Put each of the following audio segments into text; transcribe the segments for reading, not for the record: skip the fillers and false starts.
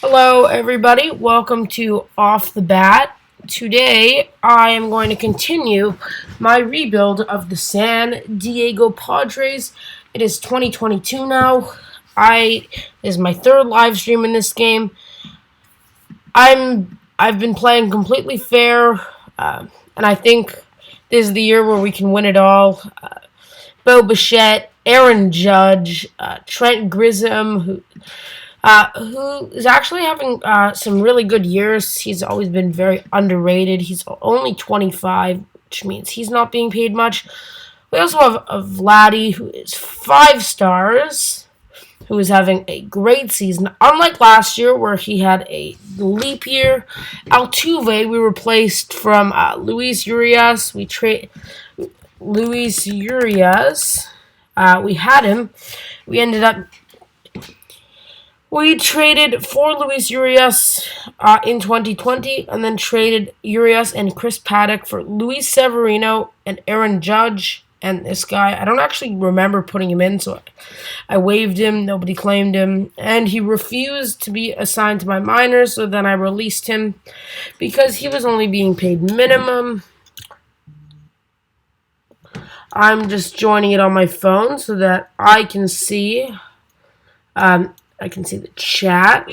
Hello, everybody. Welcome to Off the Bat. Today, I am going to continue my rebuild of the San Diego Padres. It is 2022 now. This is my third live stream in this game. I've been playing completely fair, and I think this is the year where we can win it all. Bo Bichette, Aaron Judge, Trent Grisham, who is actually having some really good years. He's always been very underrated. He's only 25, which means he's not being paid much. We also have a Vladdy, who is 5 stars, who is having a great season. Unlike last year, where he had a leap year. Altuve, we replaced from Luis Urias. Luis Urias. We had him. We traded for Luis Urias in 2020, and then traded Urias and Chris Paddock for Luis Severino and Aaron Judge. And this guy, I don't actually remember putting him in, so I waived him. Nobody claimed him. And he refused to be assigned to my minors, so then I released him because he was only being paid minimum. I'm just joining it on my phone so that I can see. I can see the chat.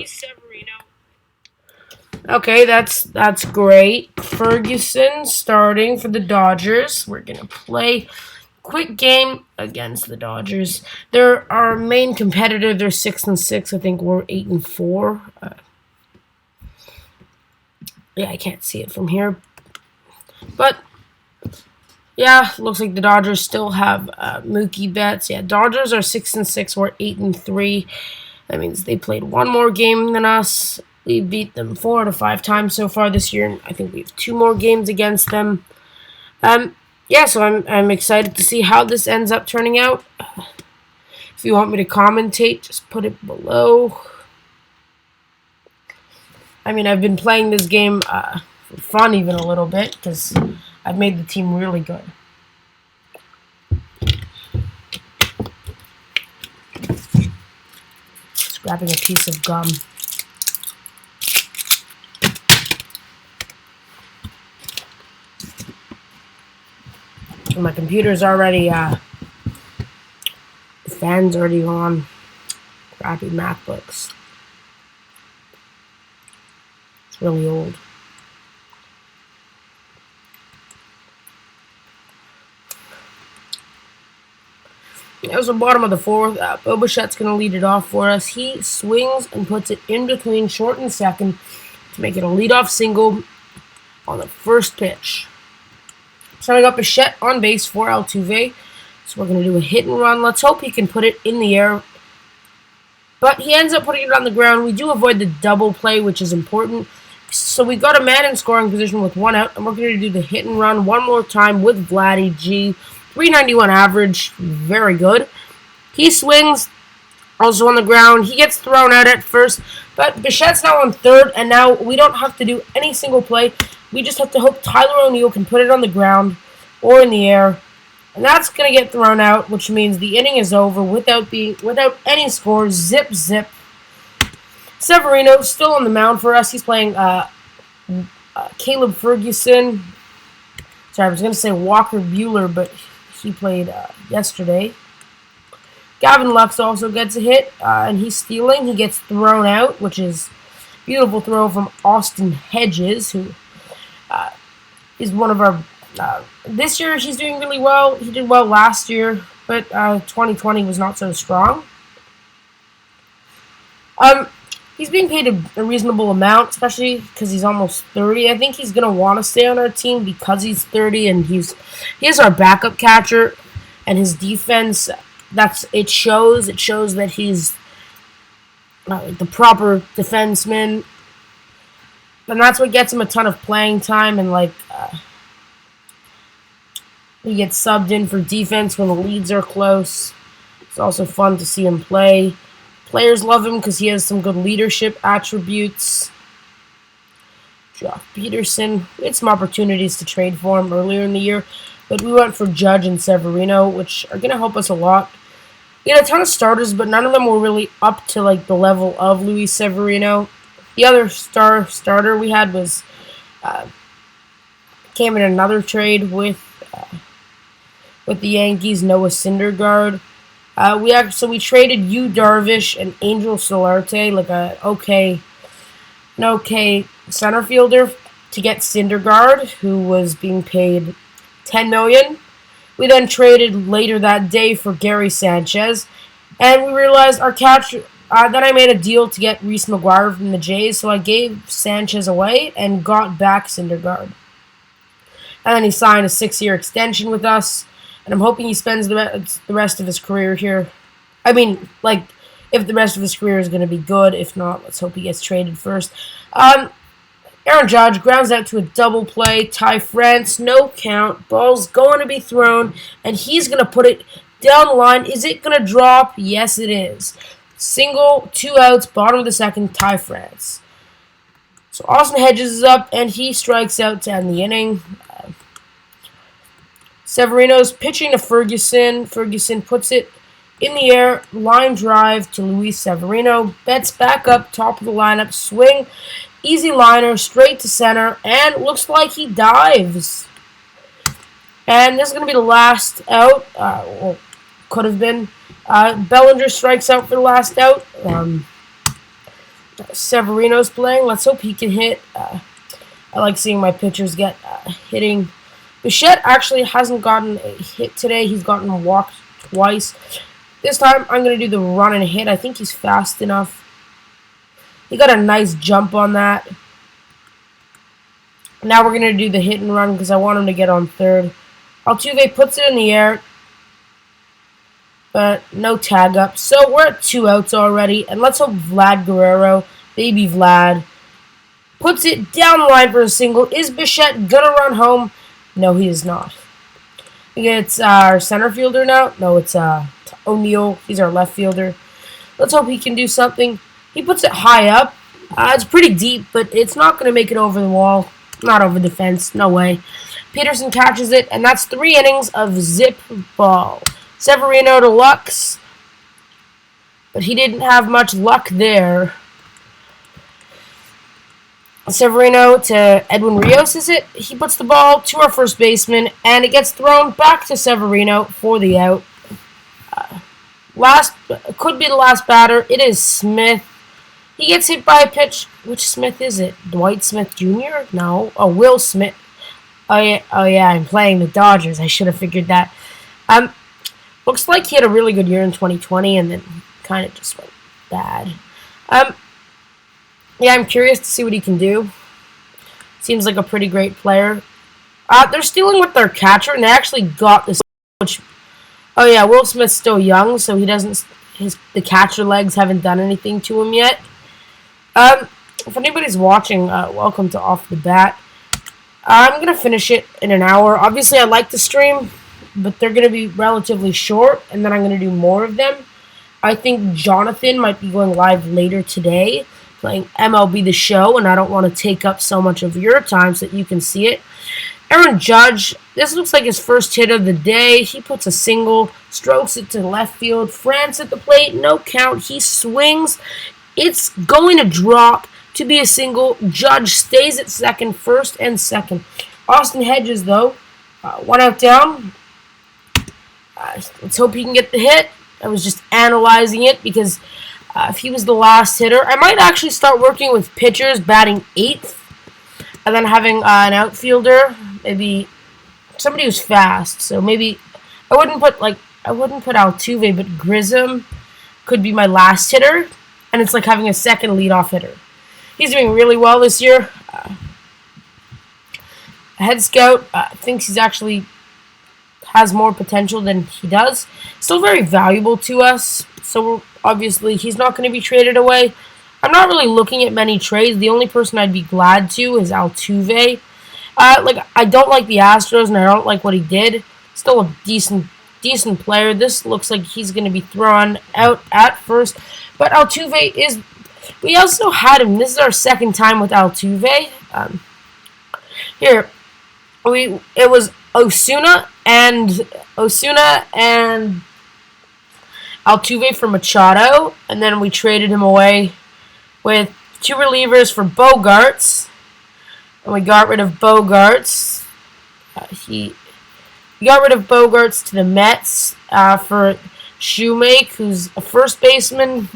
Okay, that's great. Ferguson starting for the Dodgers. We're gonna play quick game against the Dodgers. They're our main competitor. They're 6-6. I think we're 8-4. Yeah, I can't see it from here, but yeah, looks like the Dodgers still have Mookie Betts. Yeah, Dodgers are 6-6. We're 8-3. That means they played one more game than us. We beat them 4 out of 5 times so far this year, and I think we have 2 more games against them. Yeah, so I'm excited to see how this ends up turning out. If you want me to commentate, just put it below. I mean, I've been playing this game for fun even a little bit because I've made the team really good. Just grabbing a piece of gum. My computer's already, the fan's already on. Crappy MacBooks. It's really old. That was the bottom of the 4th. Bo Bichette's going to lead it off for us. He swings and puts it in between short and second to make it a leadoff single on the first pitch. Starting up Bichette on base for Altuve. So we're going to do a hit and run. Let's hope he can put it in the air. But he ends up putting it on the ground. We do avoid the double play, which is important. So we got a man in scoring position with 1 out. And we're going to do the hit and run one more time with Vladdy G. 391 average. Very good. He swings. Also on the ground. He gets thrown out at first. But Bichette's now on third. And now we don't have to do any single play. We just have to hope Tyler O'Neill can put it on the ground or in the air. And that's going to get thrown out, which means the inning is over without any scores. Zip, zip. Severino still on the mound for us. He's playing Caleb Ferguson. Sorry, I was going to say Walker Buehler, but he played yesterday. Gavin Lux also gets a hit, and he's stealing. He gets thrown out, which is a beautiful throw from Austin Hedges, who is one of our... this year, he's doing really well. He did well last year, but 2020 was not so strong. He's being paid a reasonable amount, especially because he's almost 30. I think he's going to want to stay on our team because he's 30, and he is our backup catcher, and his defense, it shows that he's the proper defenseman. And that's what gets him a ton of playing time, and he gets subbed in for defense when the leads are close. It's also fun to see him play. Players love him because he has some good leadership attributes. Jock Peterson. We had some opportunities to trade for him earlier in the year, but we went for Judge and Severino, which are going to help us a lot. We had a ton of starters, but none of them were really up to the level of Luis Severino. The other starter we had was came in another trade with the Yankees, Noah Syndergaard. We traded Yu Darvish and Angel Solarte, like an okay center fielder, to get Syndergaard, who was being paid $10 million. We then traded later that day for Gary Sanchez, and we realized our catcher. Then I made a deal to get Reese McGuire from the Jays, so I gave Sanchez away and got back Syndergaard. And then he signed a 6-year extension with us, and I'm hoping he spends the rest of his career here. I mean, like, if the rest of his career is going to be good. If not, let's hope he gets traded first. Aaron Judge grounds out to a double play. Ty France, no count. Ball's going to be thrown, and he's going to put it down the line. Is it going to drop? Yes, it is. Single, 2 outs, bottom of the second, Ty France. So Austin Hedges is up, and he strikes out to end the inning. Severino's pitching to Ferguson. Ferguson puts it in the air, line drive to Luis Severino. Betts back up, top of the lineup, swing, easy liner, straight to center, and looks like he dives. And this is going to be the last out. Well, could have been. Bellinger strikes out for the last out. Severino's playing. Let's hope he can hit. I like seeing my pitchers get hitting. Bichette actually hasn't gotten a hit today. He's gotten walked twice. This time, I'm going to do the run and hit. I think he's fast enough. He got a nice jump on that. Now we're going to do the hit and run because I want him to get on third. Altuve puts it in the air, but no tag up. So we're at 2 outs already. And let's hope Vlad Guerrero, baby Vlad, puts it down the line for a single. Is Bichette going to run home? No, he is not. It's our center fielder now. No, it's O'Neill. He's our left fielder. Let's hope he can do something. He puts it high up. It's pretty deep, but it's not going to make it over the wall. Not over the fence. No way. Peterson catches it, and that's 3 innings of zip ball. Severino to Lux, but he didn't have much luck there. Severino to Edwin Rios, is it? He puts the ball to our first baseman, and it gets thrown back to Severino for the out. Could be the last batter. It is Smith. He gets hit by a pitch. Which Smith is it? Dwight Smith Jr.? No. Oh, Will Smith. Oh yeah, I'm playing the Dodgers. I should have figured that. Looks like he had a really good year in 2020, and then kind of just went bad. Yeah, I'm curious to see what he can do. Seems like a pretty great player. They're stealing with their catcher, and they actually got this. Oh yeah, Will Smith's still young, so he doesn't. The catcher legs haven't done anything to him yet. If anybody's watching, welcome to Off the Bat. I'm gonna finish it in an hour. Obviously, I like to stream, but they're gonna be relatively short, and then I'm gonna do more of them. I think Jonathan might be going live later today, playing MLB The Show, and I don't want to take up so much of your time so that you can see it. Aaron Judge, this looks like his first hit of the day. He puts a single, strokes it to left field. France at the plate, no count. He swings. It's going to drop to be a single. Judge stays at second, first and second. Austin Hedges, though, 1 out down. Let's hope he can get the hit. I was just analyzing it because if he was the last hitter, I might actually start working with pitchers batting 8th and then having an outfielder, maybe somebody who's fast. So maybe I wouldn't put Altuve, but Grissom could be my last hitter, and it's like having a second leadoff hitter. He's doing really well this year. Head scout thinks he's actually has more potential than he does. Still very valuable to us. So obviously he's not going to be traded away. I'm not really looking at many trades. The only person I'd be glad to is Altuve. I don't like the Astros, and I don't like what he did. Still a decent player. This looks like he's going to be thrown out at first. But Altuve is... We also had him. This is our second time with Altuve. It was Osuna and Altuve for Machado, and then we traded him away with 2 relievers for Bogarts. And we got rid of Bogarts. He got rid of Bogarts to the Mets for Shoemake, who's a first baseman.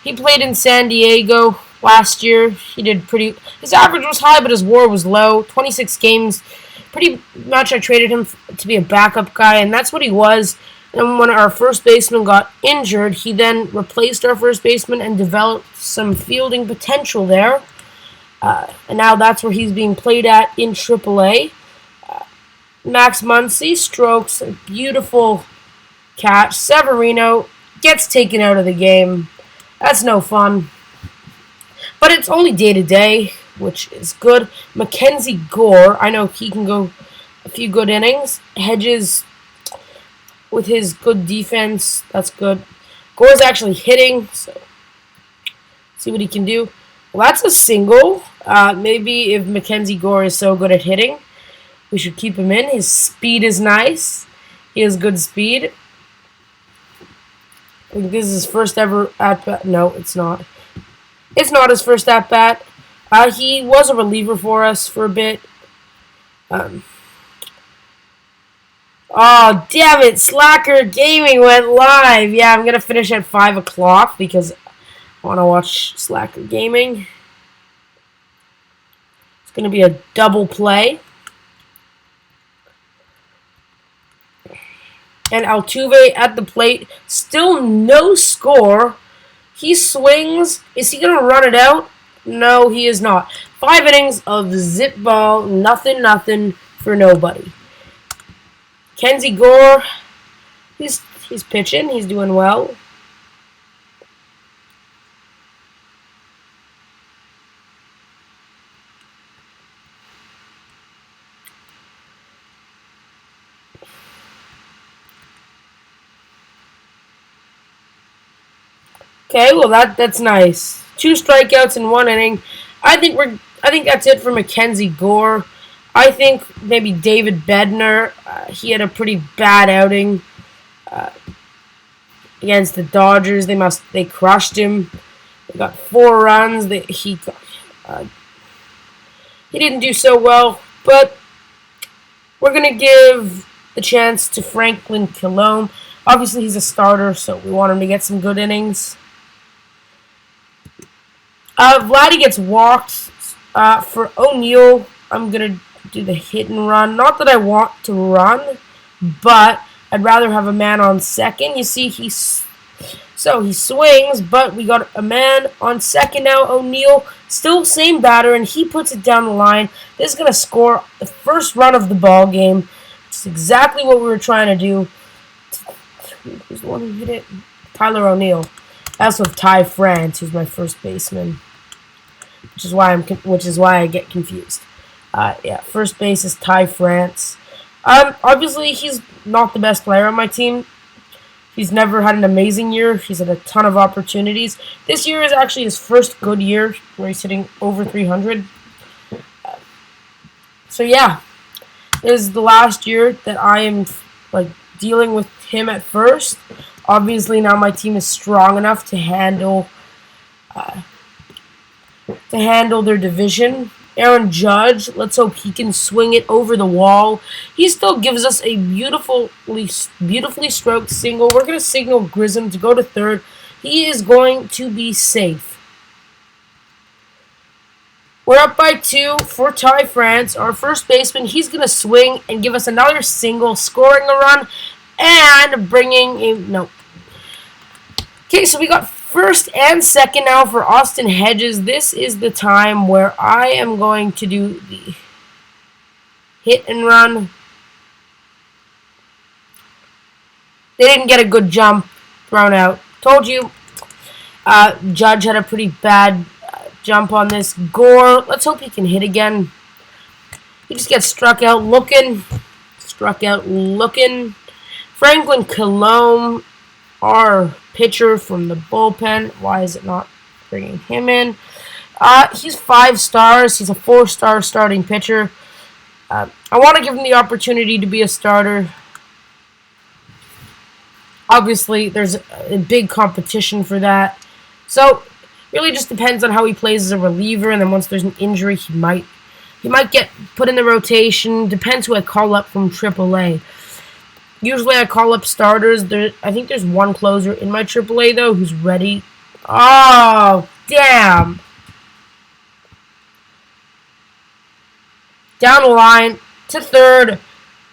He played in San Diego last year. He did pretty. His average was high, but his WAR was low. 26 games. Pretty much I traded him to be a backup guy, and that's what he was. And when our first baseman got injured, he then replaced our first baseman and developed some fielding potential there. And now that's where he's being played at in AAA. Max Muncy strokes a beautiful catch. Severino gets taken out of the game. That's no fun. But it's only day-to-day, which is good. Mackenzie Gore, I know he can go a few good innings. Hedges, with his good defense, that's good. Gore's actually hitting, so see what he can do. Well, that's a single. Maybe if Mackenzie Gore is so good at hitting, we should keep him in. His speed is nice. He has good speed. I think this is his first ever at-bat. No, it's not. It's not his first at-bat. He was a reliever for us for a bit. Oh, damn it. Slacker Gaming went live. Yeah, I'm going to finish at 5 o'clock because I want to watch Slacker Gaming. It's going to be a double play. And Altuve at the plate. Still no score. He swings. Is he going to run it out? No, he is not. 5 innings of zip ball. Nothing for nobody. Kenzie Gore, he's pitching. He's doing well. Okay, well that's nice. 2 strikeouts in 1 inning. I think that's it for Mackenzie Gore. I think maybe David Bednar. He had a pretty bad outing against the Dodgers. They crushed him. They got 4 runs. He didn't do so well, but we're gonna give the chance to Franklin Kilome. Obviously, he's a starter, so we want him to get some good innings. Vladdy gets walked. For O'Neill, I'm going to do the hit and run. Not that I want to run, but I'd rather have a man on second. You see, he swings, but we got a man on second now. O'Neill, still same batter, and he puts it down the line. This is going to score the first run of the ball game. It's exactly what we were trying to do. Who's the one who hit it? Tyler O'Neill. That's with Ty France, who's my first baseman, which is why I get confused. Yeah, first base is Ty France. Obviously, he's not the best player on my team. He's never had an amazing year. He's had a ton of opportunities. This year is actually his first good year where he's hitting over 300. So yeah, this is the last year that I am dealing with him at first. Obviously, now my team is strong enough to handle their division. Aaron Judge, let's hope he can swing it over the wall. He still gives us a beautifully stroked single. We're going to signal Grissom to go to third. He is going to be safe. We're up by 2 for Ty France. Our first baseman, he's going to swing and give us another single, scoring a run, and bringing a... No. Okay, so we got first and second now for Austin Hedges. This is the time where I am going to do the hit and run. They didn't get a good jump thrown out. Told you. Judge had a pretty bad jump on this. Gore, let's hope he can hit again. He just gets struck out looking. Franklin Kilome, our pitcher from the bullpen. Why is it not bringing him in? He's 5 stars. He's a 4-star starting pitcher. I want to give him the opportunity to be a starter. Obviously, there's a big competition for that. So, Really just depends on how he plays as a reliever, and then once there's an injury, he might get put in the rotation. Depends who I call up from AAA. Usually I call up starters. I think there's one closer in my AAA, though, who's ready. Oh, damn. Down the line to third.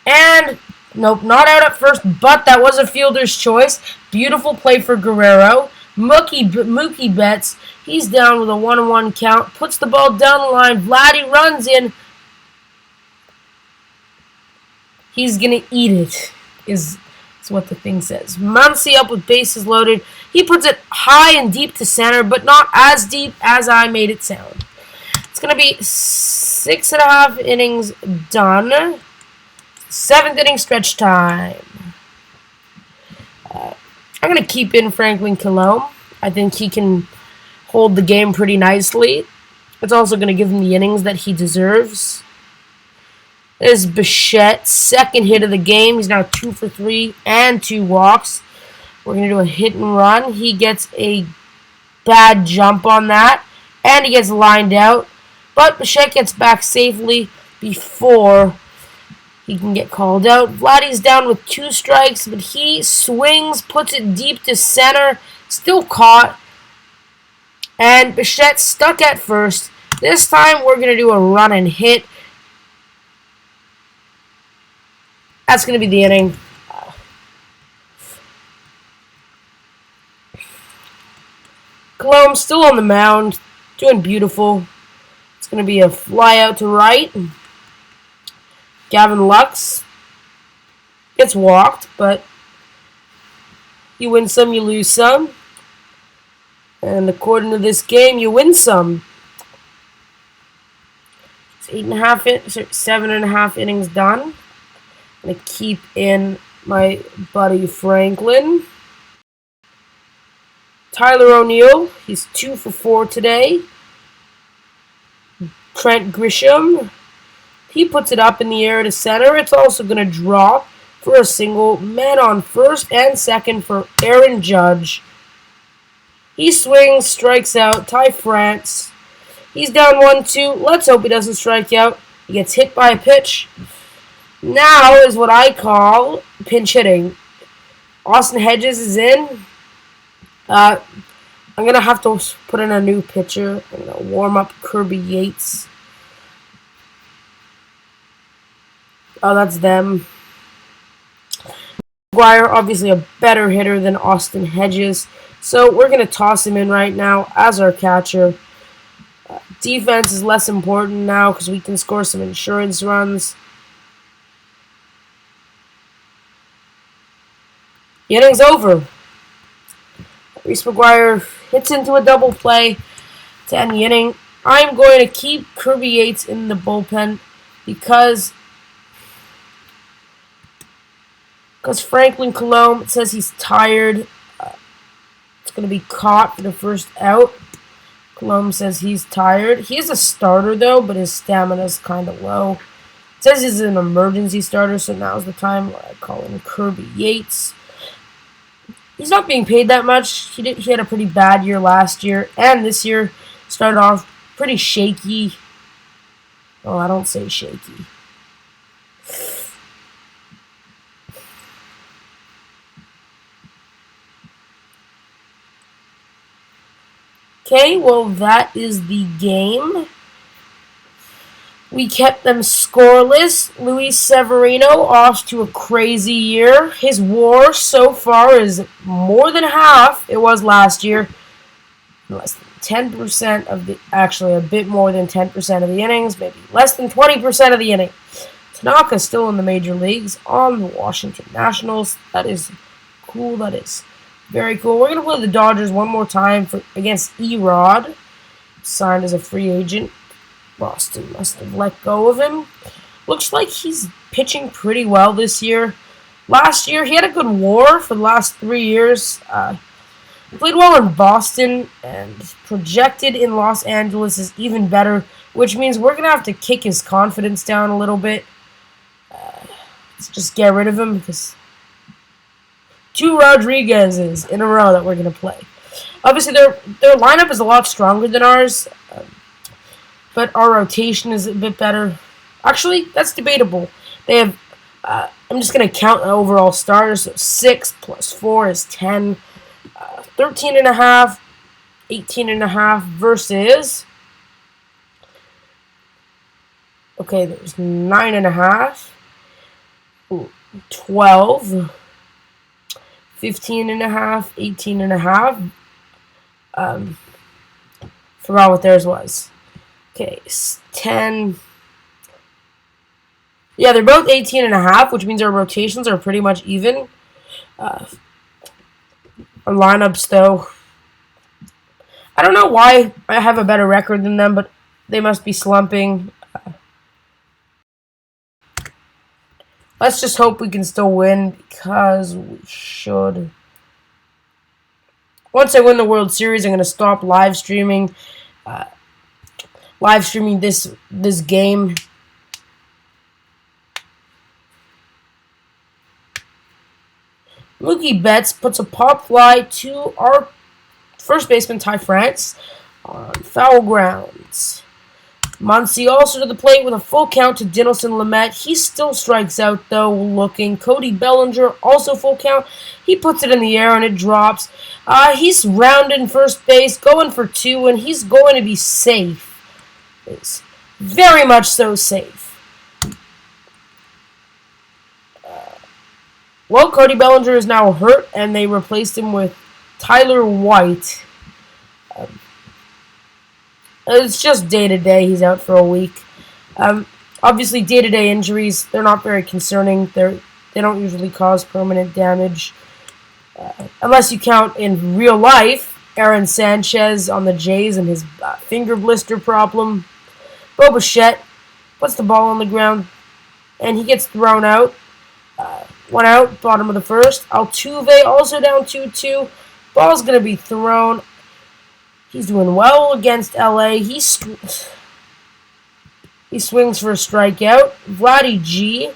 And, nope, not out at first, but that was a fielder's choice. Beautiful play for Guerrero. Mookie Betts, he's down with a 1-1 count. Puts the ball down the line. Vladdy runs in. He's going to eat it, is what the thing says. Muncy up with bases loaded. He puts it high and deep to center, but not as deep as I made it sound. It's going to be 6.5 innings done. 7th inning stretch time. I'm going to keep in Franklin Colomb. I think he can hold the game pretty nicely. It's also going to give him the innings that he deserves. There's Bichette, second hit of the game. He's now 2 for 3 and 2 walks. We're going to do a hit and run. He gets a bad jump on that, and he gets lined out. But Bichette gets back safely before he can get called out. Vladdy's down with 2 strikes, but he swings, puts it deep to center, still caught. And Bichette stuck at first. This time we're going to do a run and hit. That's going to be the inning. Colomb still on the mound, doing beautiful. It's going to be a fly out to right. Gavin Lux gets walked, but you win some, you lose some. And according to this game, you win some. It's 7.5 innings done. I'm going to keep in my buddy Franklin. Tyler O'Neill, he's 2 for 4 today. Trent Grisham, he puts it up in the air to center. It's also going to drop for a single. Man on first and second for Aaron Judge. He swings, strikes out. Ty France, he's down 1-2. Let's hope he doesn't strike out. He gets hit by a pitch. Now is what I call pinch hitting. Austin Hedges is in. I'm going to have to put in a new pitcher. I'm going to warm up Kirby Yates. Oh, that's them. McGuire, obviously a better hitter than Austin Hedges. So we're going to toss him in right now as our catcher. Defense is less important now because we can score some insurance runs. The inning's over. Reese McGuire hits into a double play to end the inning. I'm going to keep Kirby Yates in the bullpen because Franklin Colomb says he's tired. It's going to be caught for the first out. Colomb says he's tired. He is a starter, though, but his stamina is kind of low. It says he's an emergency starter, so now's the time where I call him Kirby Yates. He's not being paid that much. He had a pretty bad year last year, and this year started off pretty shaky. Oh, I don't say shaky. Okay, well, that is the game. We kept them scoreless. Luis Severino off to a crazy year. His WAR so far is more than half it was last year. Less than 10% of the, actually a bit more than 10% of the innings, maybe less than 20% of the inning. Tanaka's still in the major leagues on the Washington Nationals. That is cool. That is very cool. We're going to play the Dodgers one more time against Erod, signed as a free agent. Boston must have let go of him. Looks like he's pitching pretty well this year. Last year, he had a good WAR for the last 3 years. He played well in Boston, and projected in Los Angeles is even better, which means we're going to have to kick his confidence down a little bit. Let's just get rid of him because 2 Rodriguez's in a row that we're going to play. Obviously, their lineup is a lot stronger than ours, but our rotation is a bit better. Actually, that's debatable. They have. I'm just gonna count the overall starters. So 6 plus 4 is 10. 13 and a half, 18 and a half versus. Okay, there's 9 and a half, 12, 15 and a half, 18 and a half. Forgot what theirs was. Okay, 10. Yeah, they're both 18 and a half, which means our rotations are pretty much even. Our lineups, though, I don't know why I have a better record than them, but they must be slumping. Let's just hope we can still win, because we should. Once I win the World Series, I'm going to stop live streaming. This game. Mookie Betts puts a pop fly to our first baseman, Ty France, on foul grounds. Muncy also to the plate with a full count to Dinelson Lamet. He still strikes out, though, looking. Cody Bellinger, also full count. He puts it in the air and it drops. He's rounding first base, going for 2, and he's going to be safe. It's very much so safe. Well, Cody Bellinger is now hurt, and they replaced him with Tyler White. It's just day-to-day. He's out for a week. Obviously, day-to-day injuries, they're not very concerning. They don't usually cause permanent damage. Unless you count in real life, Aaron Sanchez on the Jays and his finger blister problem. Bo Bichette puts the ball on the ground, and he gets thrown out. 1 out, bottom of the first. Altuve also down 2-2. Ball's going to be thrown. He's doing well against LA. He swings for a strikeout. Vladdy G,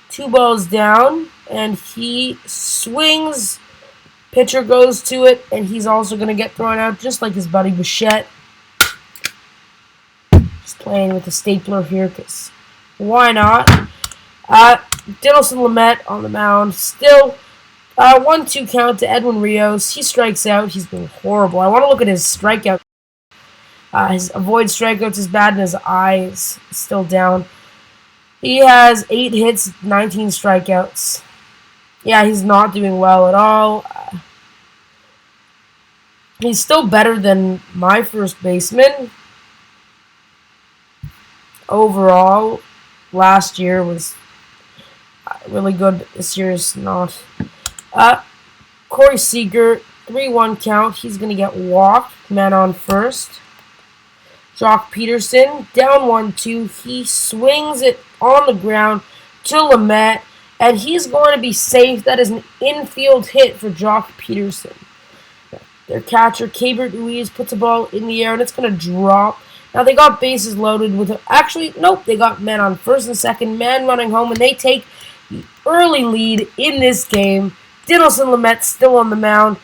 2 balls down, and he swings. Pitcher goes to it, and he's also going to get thrown out, just like his buddy Bichette. Just playing with a stapler here, because why not? Dinelson Lamet on the mound. Still 1-2 count to Edwin Rios. He strikes out. He's been horrible. I want to look at his strikeout. His avoid strikeouts is bad, and his eye is still down. He has 8 hits, 19 strikeouts. Yeah, he's not doing well at all. He's still better than my first baseman. Overall, last year was really good. This year is not. Corey Seager, 3-1 count. He's going to get walked. Man on first. Jock Peterson, down 1-2. He swings it on the ground to Lamet, and he's going to be safe. That is an infield hit for Jock Peterson. Their catcher, Cabert Ruiz, puts a ball in the air, and it's going to drop. Now, they got bases loaded with... Actually, nope. They got men on first and second, man running home, and they take the early lead in this game. Dinelson Lamet still on the mound.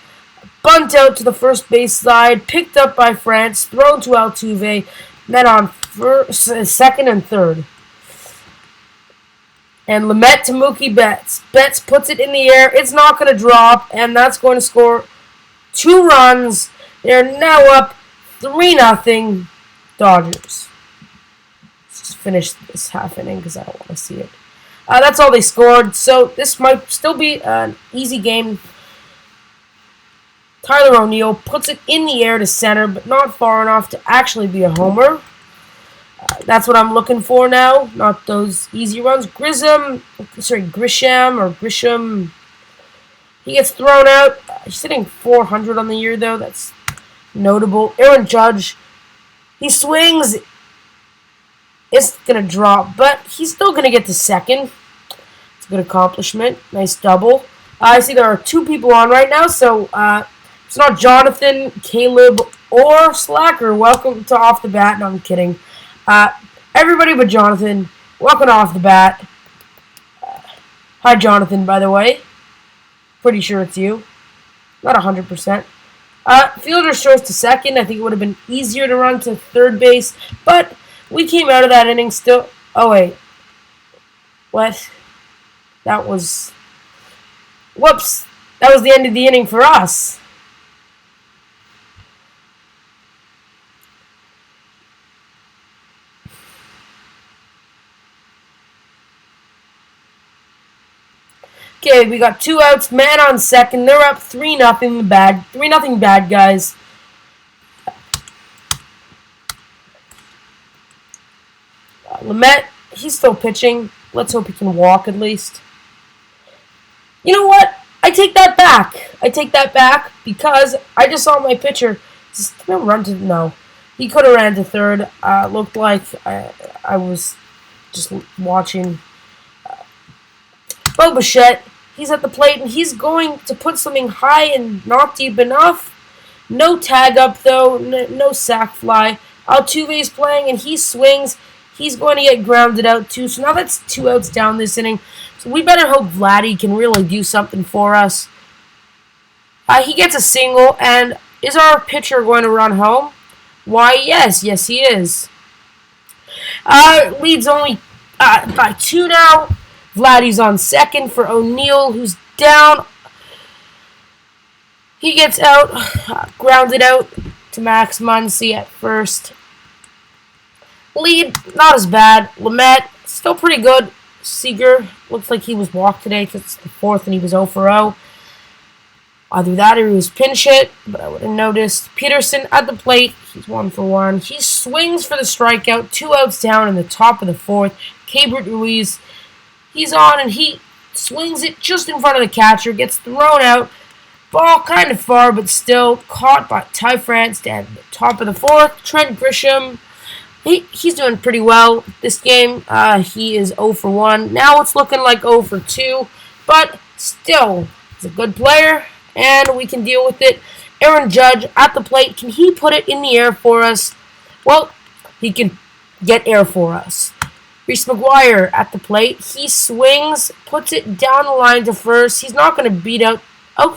Bunt out to the first base side, picked up by France, thrown to Altuve, men on first, second and third. And Lamet to Mookie Betts. Betts puts it in the air. It's not going to drop, and that's going to score 2 runs. They're now up 3-0 Dodgers. Let's just finish this half inning because I don't want to see it. That's all they scored, so this might still be an easy game. Tyler O'Neill puts it in the air to center, but not far enough to actually be a homer. That's what I'm looking for now, not those easy runs. Grisham, he gets thrown out. He's hitting 400 on the year, though. That's notable. Aaron Judge, he swings. It's going to drop, but he's still going to get to second. It's a good accomplishment. Nice double. I see there are 2 people on right now, so it's not Jonathan, Caleb, or Slacker. Welcome to Off the Bat. No, I'm kidding. Everybody but Jonathan, welcome to Off the Bat. Hi, Jonathan, by the way. Pretty sure it's you. Not 100%. Fielder throws to second. I think it would have been easier to run to third base, but we came out of that inning still. Oh, wait. What? That was... Whoops. That was the end of the inning for us. Okay, we got 2 outs, man on second. They're up 3-0 bad. 3-0 bad guys. Lamet, he's still pitching. Let's hope he can walk at least. You know what? I take that back. I take that back because I just saw my pitcher. No. He could have ran to third. Looked like I was just watching. Bo Bichette, he's at the plate and he's going to put something high and not deep enough. No tag up though. No sac fly. Altuve's playing and he swings. He's going to get grounded out too. So now that's 2 outs down this inning. So we better hope Vladdy can really do something for us. He gets a single, and is our pitcher going to run home? Why, yes. Yes, he is. Leads only by 2 now. Vladdy's on second for O'Neill, who's down. He gets out, grounded out to Max Muncy at first. Lead, not as bad. Lamet, still pretty good. Seager, looks like he was walked today because it's the 4th and he was 0 for 0. Either that or he was pinch hit, but I would have noticed. Peterson at the plate, he's 1 for 1. He swings for the strikeout, 2 outs down in the top of the 4th. Keibert Ruiz, he's on and he swings it just in front of the catcher, gets thrown out. Ball kind of far, but still caught by Ty France down at the top of the 4th. Trent Grisham, he's doing pretty well this game. He is 0 for 1. Now it's looking like 0 for 2, but still, he's a good player, and we can deal with it. Aaron Judge at the plate. Can he put it in the air for us? Well, he can get air for us. Reese McGuire at the plate. He swings, puts it down the line to first. He's not going to beat out. Oh,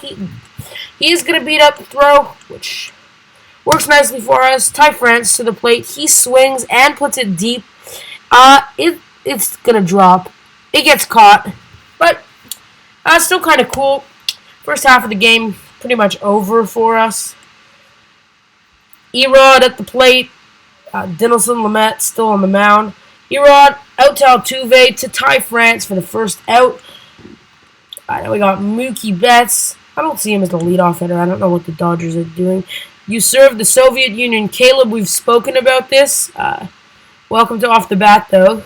he is going to beat out the throw, which works nicely for us. Ty France to the plate. He swings and puts it deep. It's going to drop. It gets caught. But still kind of cool. First half of the game pretty much over for us. Erod at the plate. Dinelson Lamet still on the mound. Erod out to Altuve to Ty France for the first out. Now we got Mookie Betts. I don't see him as the leadoff hitter. I don't know what the Dodgers are doing. You served the Soviet Union. Caleb, we've spoken about this. Welcome to Off the Bat, though.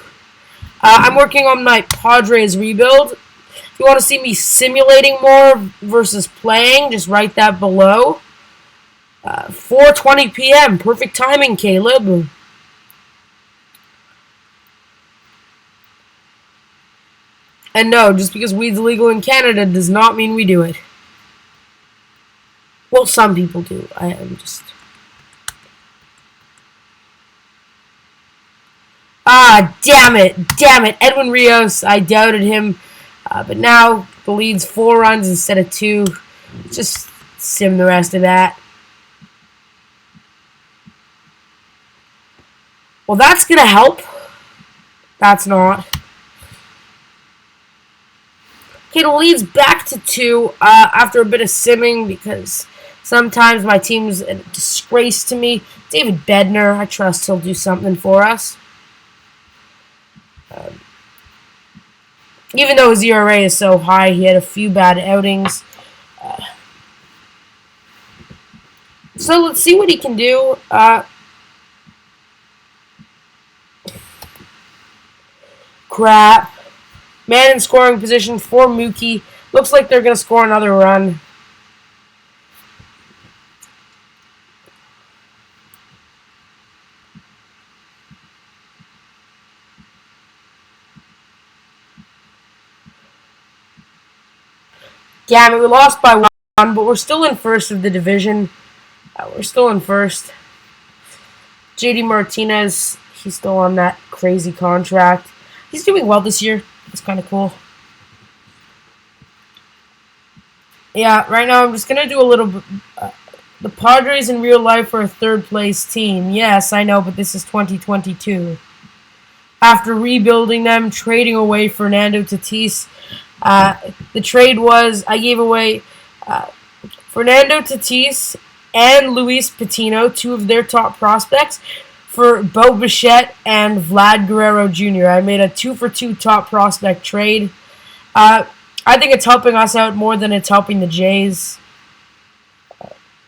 I'm working on my Padres rebuild. If you want to see me simulating more versus playing, just write that below. 4:20 p.m. Perfect timing, Caleb. And no, just because weed's legal in Canada does not mean we do it. Well, some people do. I am just... damn it. Damn it. Edwin Rios, I doubted him. But now the lead's 4 runs instead of 2. Just sim the rest of that. Well, that's going to help. That's not. Okay, the lead's back to 2 after a bit of simming because sometimes my team's a disgrace to me. David Bednar, I trust he'll do something for us. Even though his ERA is so high, he had a few bad outings. So let's see what he can do. Crap. Man in scoring position for Mookie. Looks like they're going to score another run. Damn it, we lost by 1, but we're still in first of the division. We're still in first. JD Martinez, he's still on that crazy contract. He's doing well this year. It's kind of cool. Yeah, right now I'm just going to do a little The Padres in real life are a third-place team. Yes, I know, but this is 2022. After rebuilding them, trading away Fernando Tatis, the trade was I gave away Fernando Tatis and Luis Patino, two of their top prospects, for Bo Bichette and Vlad Guerrero Jr. I made a 2-for-2 top prospect trade. I think it's helping us out more than it's helping the Jays.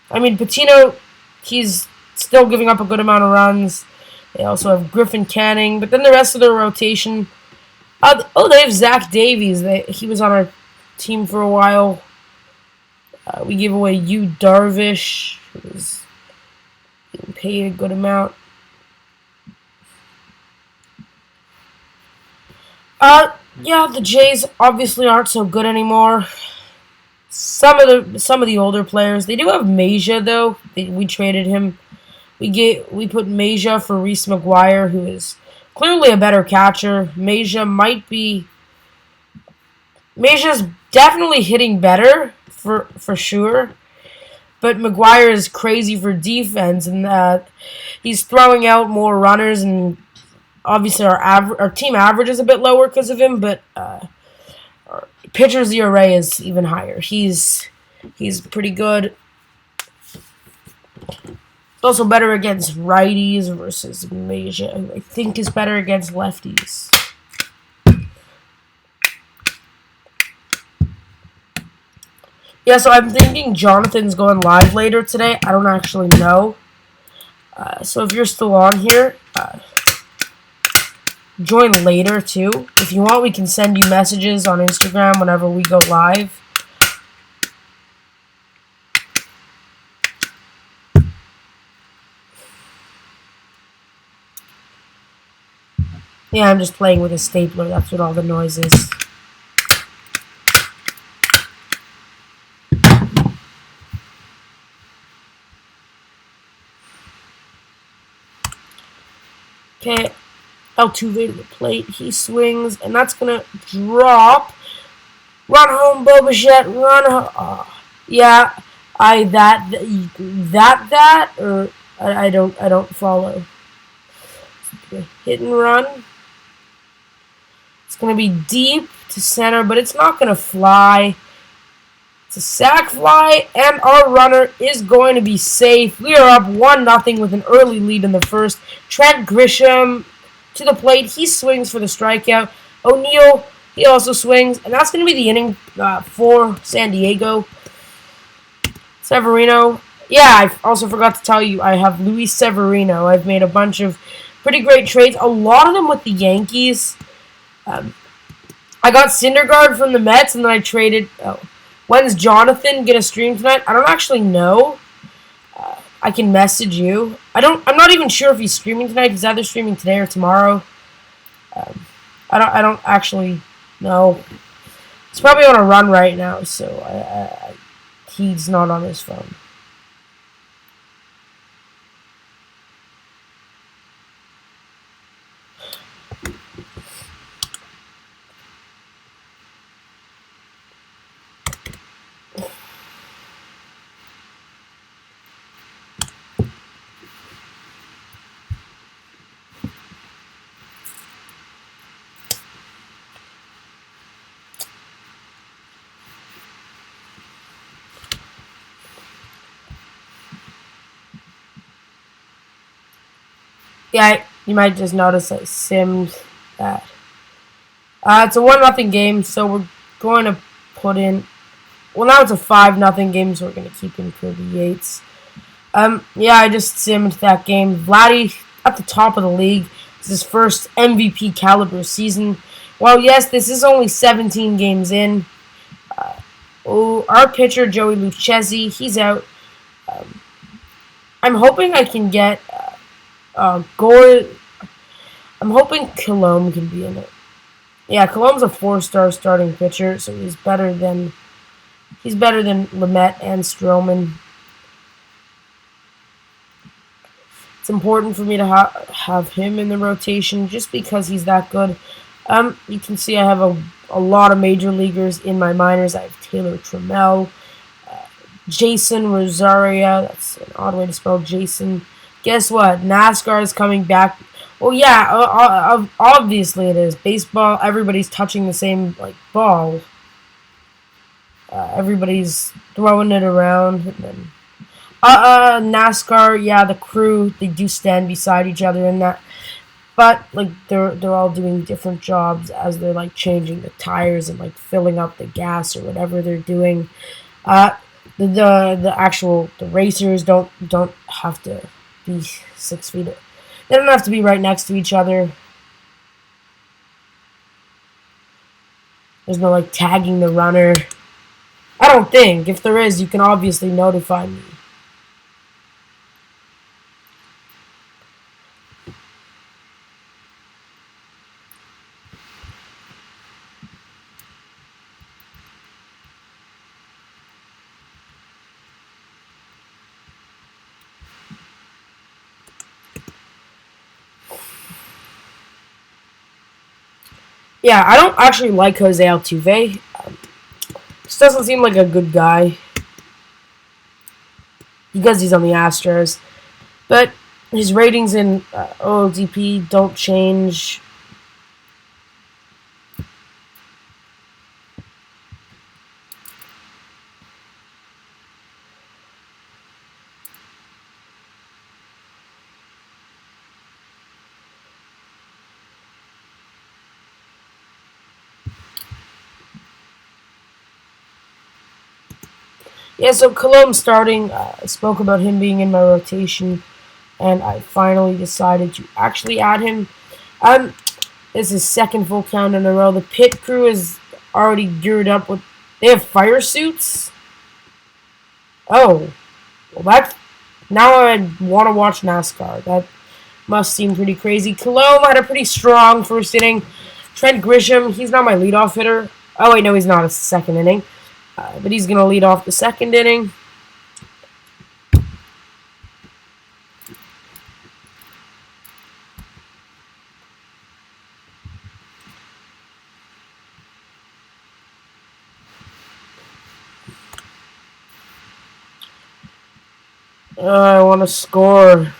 I mean, Patino, he's still giving up a good amount of runs. They also have Griffin Canning, but then the rest of their rotation. They have Zach Davies. He was on our team for a while. We gave away Yu Darvish, who was getting paid a good amount. Yeah, the Jays obviously aren't so good anymore. Some of the older players, they do have Mejia though. We traded him. We put Mejia for Reese McGuire, who is clearly a better catcher. Mejia's definitely hitting better for sure, but McGuire is crazy for defense, and he's throwing out more runners, and obviously our team average is a bit lower because of him, but our pitcher's ERA is even higher. He's pretty good. He's also better against righties versus Mejia, who I think is better against lefties. Yeah, so I'm thinking Jonathan's going live later today. I don't actually know. So if you're still on here, join later too. If you want, we can send you messages on Instagram whenever we go live. Yeah, I'm just playing with a stapler. That's what all the noise is. Okay, Altuve to the plate. He swings, and that's going to drop. Run home, Bo Bichette. Run home. Yeah, I don't follow. Hit and run. It's going to be deep to center, but it's not going to fly. It's a sac fly, and our runner is going to be safe. We are up 1-0 with an early lead in the first. Trent Grisham to the plate. He swings for the strikeout. O'Neill, he also swings, and that's going to be the inning for San Diego. Severino. Yeah, I also forgot to tell you, I have Luis Severino. I've made a bunch of pretty great trades, a lot of them with the Yankees. I got Syndergaard from the Mets, and then I traded... When's Jonathan get a stream tonight? I don't actually know. I can message you. I'm not even sure if he's streaming tonight. He's either streaming today or tomorrow. I don't actually know. He's probably on a run right now, so he's not on his phone. Yeah, you might just notice I simmed that. It's a 1-0 game, so we're going to put in... Well, now it's a 5-0 game, so we're going to keep in Kirby Yates. Yeah, I just simmed that game. Vladdy at the top of the league. It's his first MVP caliber season. Well, yes, this is only 17 games in. Our pitcher, Joey Lucchesi, he's out. I'm hoping I can get... Gore. I'm hoping Colomb can be in it. Yeah, Colomb's a 4-star starting pitcher, so he's better than Lamet and Stroman. It's important for me to have him in the rotation just because he's that good. You can see I have a lot of major leaguers in my minors. I have Taylor Trammell, Jason Rosaria. That's an odd way to spell Jason. Guess what? NASCAR is coming back. Well, yeah, obviously it is. Baseball, everybody's touching the same like ball. Everybody's throwing it around. And then, NASCAR, yeah, the crew, they do stand beside each other in that. But like they're all doing different jobs as they're like changing the tires and like filling up the gas or whatever they're doing. Uh, the racers don't have to be 6 feet. They don't have to be right next to each other. There's no like tagging the runner. I don't think. If there is, you can obviously notify me. Yeah, I don't actually like Jose Altuve. Just doesn't seem like a good guy because he's on the Astros. But his ratings in OOTP don't change. Yeah, so Colomb starting. I spoke about him being in my rotation, and I finally decided to actually add him. This is second full count in a row. The pit crew is already geared up with. They have fire suits. Oh, well that. Now I want to watch NASCAR. That must seem pretty crazy. Colomb had a pretty strong first inning. Trent Grisham, he's not my leadoff hitter. Oh wait, no, he's not. It's the second inning. But he's going to lead off the second inning. I want to score.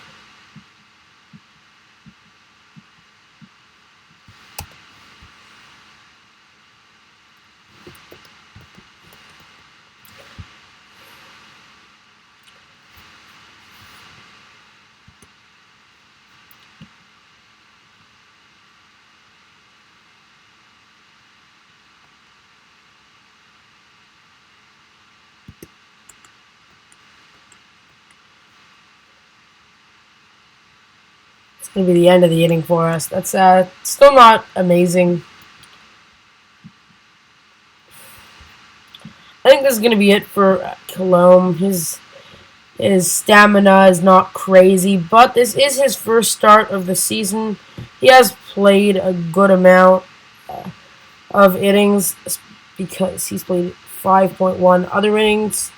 It's going to be the end of the inning for us. That's still not amazing. I think this is going to be it for Colomb. His stamina is not crazy, but this is his first start of the season. He has played a good amount of innings because he's played 5.1 other innings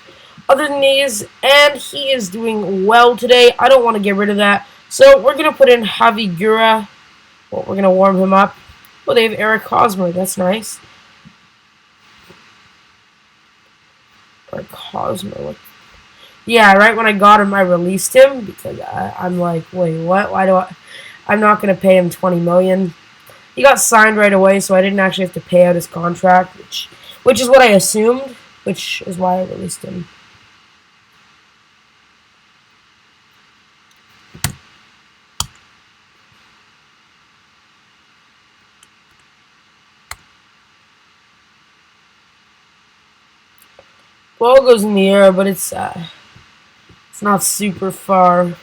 other than these, and he is doing well today. I don't want to get rid of that. So we're going to put in Javi Gura. Well, we're going to warm him up. Well, they have Eric Hosmer. That's nice. Eric Hosmer. Yeah, right when I got him, I released him because I'm like, wait, what? Why do I? I'm not going to pay him $20 million. He got signed right away, so I didn't actually have to pay out his contract, which is what I assumed, which is why I released him. Ball goes in the air, but it's not super far.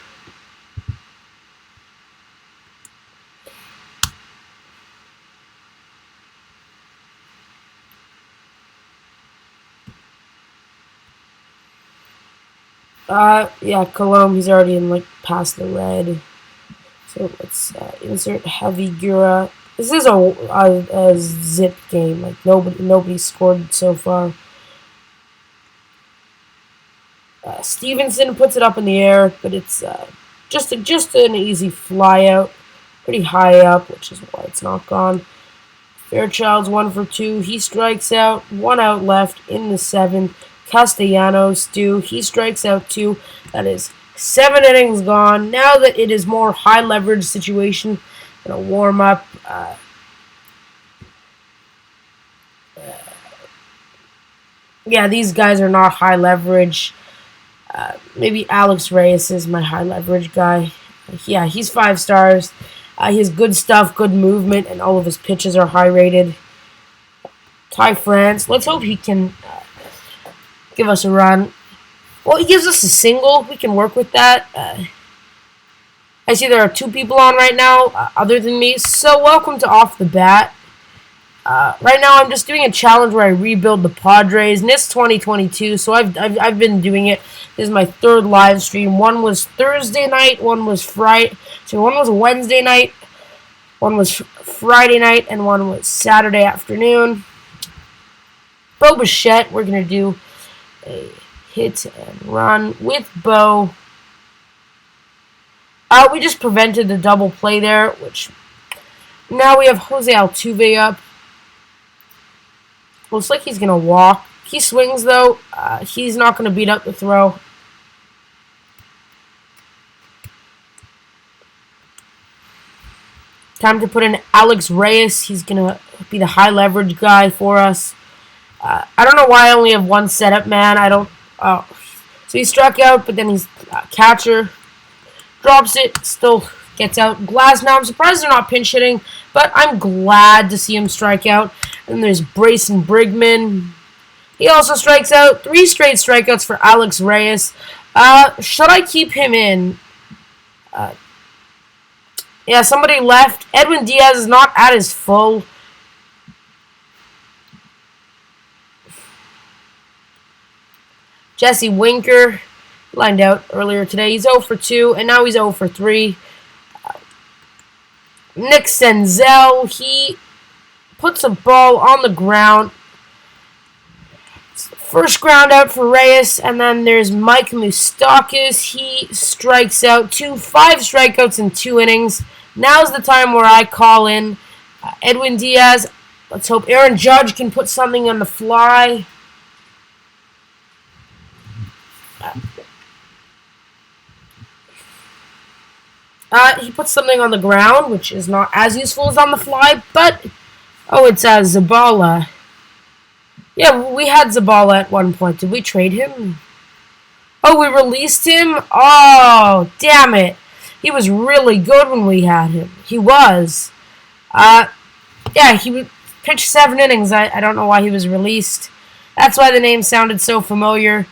Yeah, Colomb, he's already in, like, past the red. So let's insert Heavy Gura. This is a zip game. Like, nobody scored so far. Stevenson puts it up in the air, but it's just an easy fly out. Pretty high up, which is why it's not gone. Fairchild's 1 for 2. He strikes out. 1 out left in the 7th. Castellanos do. He strikes out 2. That is 7 innings gone. Now that it is more high leverage situation, gonna warm up. Yeah, these guys are not high leverage. Maybe Alex Reyes is my high leverage guy. Yeah, he's 5 stars. He has good stuff, good movement, and all of his pitches are high rated. Ty France, let's hope he can give us a run. Well, he gives us a single. We can work with that. I see there are 2 people on right now other than me, so welcome to Off the Bat. Right now, I'm just doing a challenge where I rebuild the Padres, and it's 2022, so I've been doing it. This is my 3rd live stream. One was Thursday night, one was Friday. So one was Wednesday night, one was Friday night, and one was Saturday afternoon. Bo Bichette, we're gonna do a hit and run with Bo. We just prevented the double play there, which now we have Jose Altuve up. Looks like he's going to walk. He swings, though. He's not going to beat up the throw. Time to put in Alex Reyes. He's going to be the high leverage guy for us. I don't know why I only have 1 setup man. I don't... So he struck out, but then he's catcher. Drops it. Still gets out. Glass now. I'm surprised they're not pinch hitting, but I'm glad to see him strike out. And there's Brayson Brigman. He also strikes out. 3 straight strikeouts for Alex Reyes. Should I keep him in? Yeah, somebody left. Edwin Diaz is not at his full. Jesse Winker lined out earlier today. He's 0 for 2, and now he's 0 for 3. Nick Senzel, he puts a ball on the ground. First ground out for Reyes, and then there's Mike Moustakas. He strikes out 5 strikeouts in 2 innings. Now's the time where I call in Edwin Diaz. Let's hope Aaron Judge can put something on the fly. He puts something on the ground, which is not as useful as on the fly, but... Oh, it's Zabala. Yeah, we had Zabala at one point. Did we trade him? Oh, we released him? Oh, damn it. He was really good when we had him. He was. Yeah, he pitched 7 innings. I don't know why he was released. That's why the name sounded so familiar.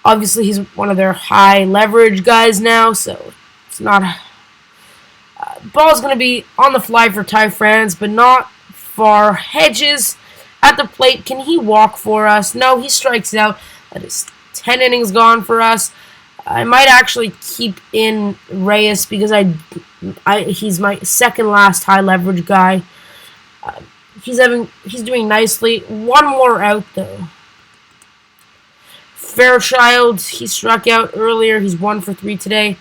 Obviously, he's one of their high leverage guys now, so it's not... ball's going to be on the fly for Ty France, but not for Hedges. At the plate, can he walk for us? No, he strikes out. That is 10 innings gone for us. I might actually keep in Reyes because he's my second last high leverage guy. He's doing nicely. 1 more out though. Fairchild, he struck out earlier. He's 1 for 3 today.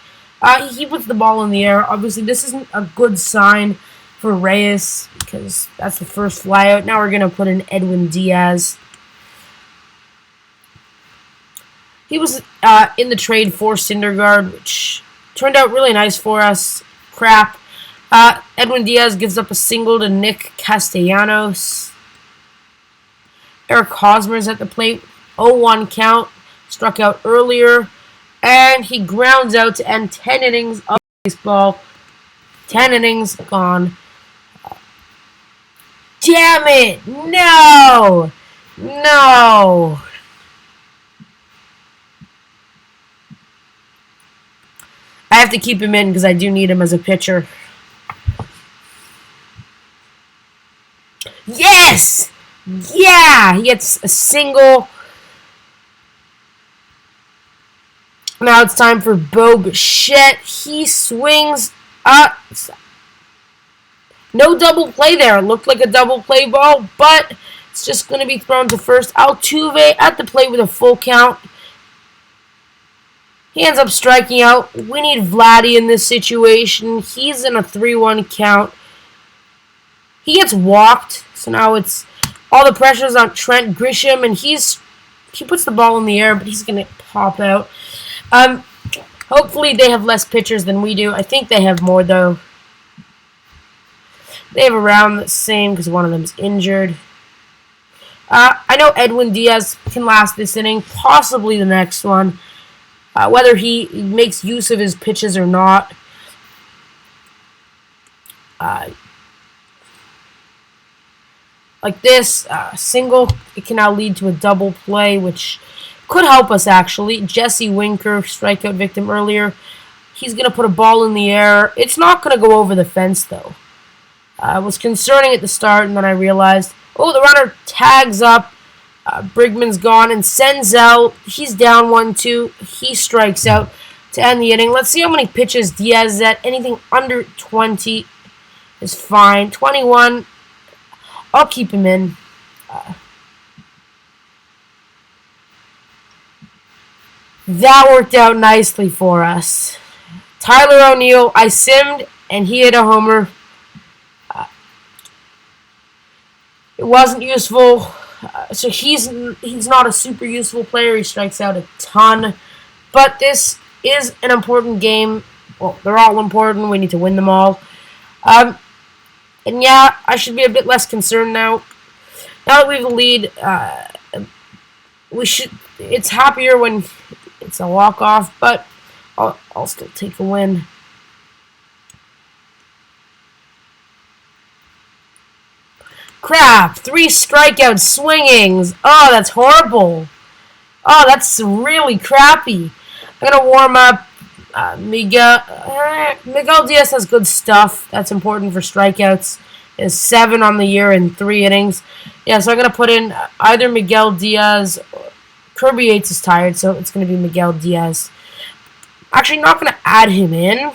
He puts the ball in the air. Obviously, this isn't a good sign for Reyes because that's the first flyout. Now we're going to put in Edwin Diaz. He was in the trade for Syndergaard, which turned out really nice for us. Crap. Edwin Diaz gives up a single to Nick Castellanos. Eric Hosmer's at the plate. 0-1 count. Struck out earlier. And he grounds out to end 10 innings of baseball. 10 innings gone. Damn it! No! No! I have to keep him in because I do need him as a pitcher. Yes! Yeah! He gets a single. Now it's time for Bo Bichette. He swings. No double play there. It looked like a double play ball, but it's just going to be thrown to first. Altuve at the plate with a full count. He ends up striking out. We need Vladdy in this situation. He's in a 3-1 count. He gets walked, so now it's all the pressure's on Trent Grisham, and he's he puts the ball in the air, but he's going to pop out. Hopefully they have less pitchers than we do. I think they have more, though. They have around the same because one of them is injured. I know Edwin Diaz can last this inning, possibly the next one. Whether he makes use of his pitches or not. Like this, single, it can now lead to a double play, which could help us, actually. Jesse Winker, strikeout victim earlier. He's going to put a ball in the air. It's not going to go over the fence, though. It was concerning at the start, and then I realized, oh, the runner tags up. Brigman's gone and sends out. He's down 1-2. He strikes out to end the inning. Let's see how many pitches Diaz is at. Anything under 20 is fine. 21, I'll keep him in. That worked out nicely for us. Tyler O'Neill, I simmed, and he hit a homer. It wasn't useful. So he's not a super useful player. He strikes out a ton. But this is an important game. Well, they're all important. We need to win them all. And yeah, I should be a bit less concerned now. Now that we have a lead, it's happier when it's a walk-off, but I'll still take a win. Crap! 3 strikeouts, swingings. Oh, that's horrible. Oh, that's really crappy. I'm gonna warm up. Miguel Diaz has good stuff. That's important for strikeouts. He has 7 on the year in 3 innings. Yeah, so I'm gonna put in either Miguel Diaz. Kirby Yates is tired, so it's gonna be Miguel Diaz. Actually, not gonna add him in.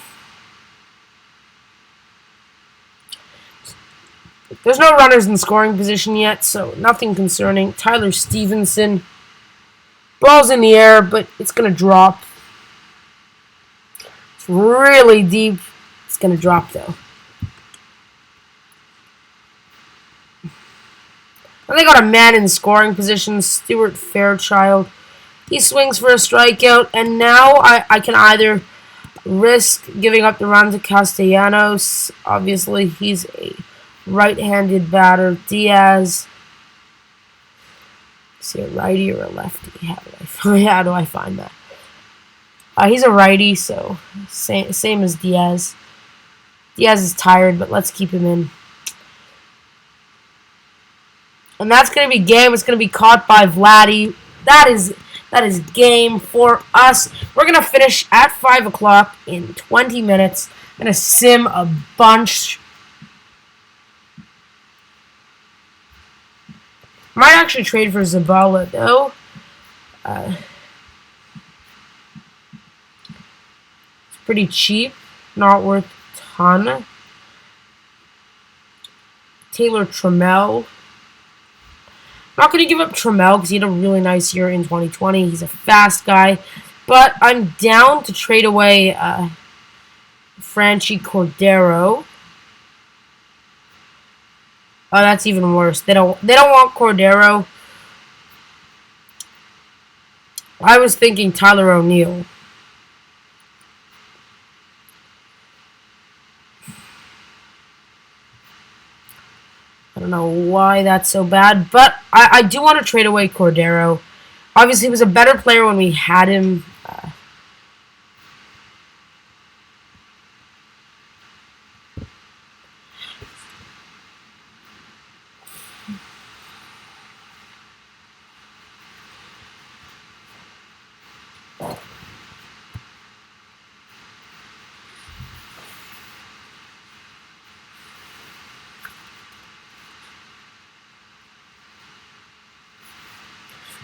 There's no runners in scoring position yet, so nothing concerning. Tyler Stevenson. Ball's in the air, but it's going to drop. It's really deep. It's going to drop, though. And they got a man in scoring position, Stuart Fairchild. He swings for a strikeout, and now I can either risk giving up the run to Castellanos. Obviously, he's a right-handed batter. Diaz. Is he a righty or a lefty? How do I find that? He's a righty, so same as Diaz. Diaz is tired, but let's keep him in. And that's going to be game. It's going to be caught by Vladdy. That is game for us. We're going to finish at 5 o'clock in 20 minutes. I'm going to sim a bunch. Might actually trade for Zabala, though. It's pretty cheap. Not worth a ton. Taylor Trammell. Not going to give up Trammell because he had a really nice year in 2020. He's a fast guy. But I'm down to trade away Franchi Cordero. Oh, that's even worse. They don't want Cordero. I was thinking Tyler O'Neill. I don't know why that's so bad, but I do want to trade away Cordero. Obviously, he was a better player when we had him.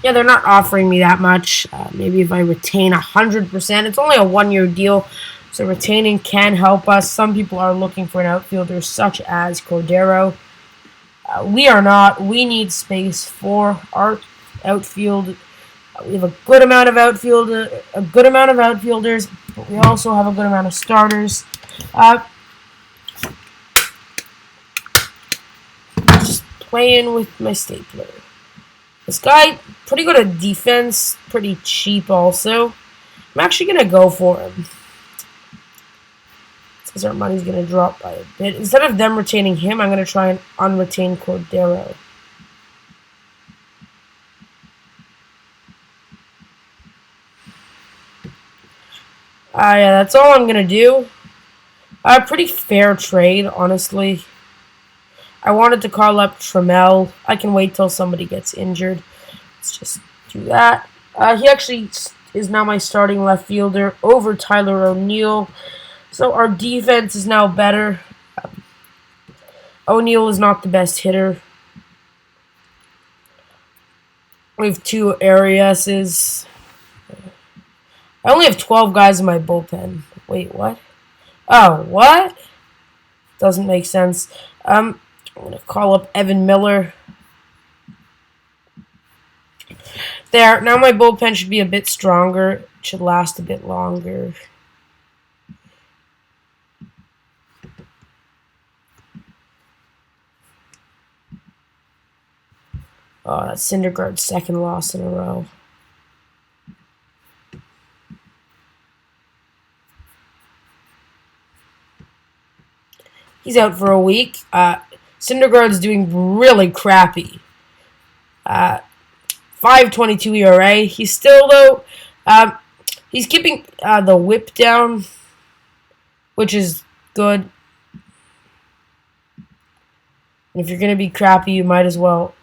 Yeah, they're not offering me that much. Maybe if I retain 100%. It's only a 1-year deal, so retaining can help us. Some people are looking for an outfielder, such as Cordero. We are not. We need space for our outfield. We have a good amount of outfielders, but we also have a good amount of starters. Just playing with my stapler. This guy, pretty good at defense, pretty cheap also. I'm actually going to go for him. Because our money's going to drop by a bit. Instead of them retaining him, I'm going to try and unretain Cordero. Yeah, that's all I'm going to do. Pretty fair trade, honestly. I wanted to call up Trammell. I can wait till somebody gets injured. Let's just do that. He actually is now my starting left fielder over Tyler O'Neill. So our defense is now better. O'Neill is not the best hitter. We have 2 Ariases. I only have 12 guys in my bullpen. Wait, what? Oh, what? Doesn't make sense. I'm going to call up Evan Miller. There. Now my bullpen should be a bit stronger. It should last a bit longer. Oh, that's Syndergaard's second loss in a row. He's out for a week. Syndergaard's doing really crappy. 5.22 ERA. He's still, though, he's keeping the whip down, which is good. And if you're going to be crappy, you might as well.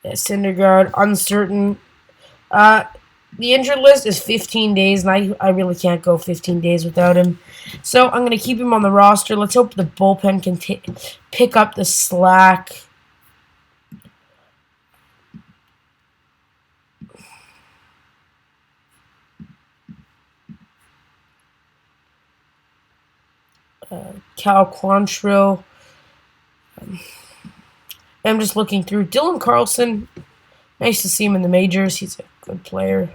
Yeah, Syndergaard, uncertain. The injured list is 15 days, and I really can't go 15 days without him. So I'm going to keep him on the roster. Let's hope the bullpen can pick up the slack. Cal Quantrill. I'm just looking through. Dylan Carlson. Nice to see him in the majors. He's a good player.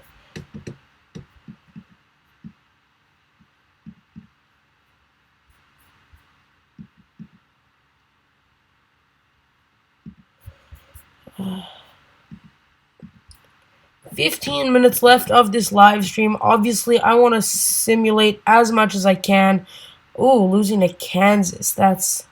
Uh, 15 minutes left of this live stream. Obviously, I want to simulate as much as I can. Ooh, losing to Kansas. That's...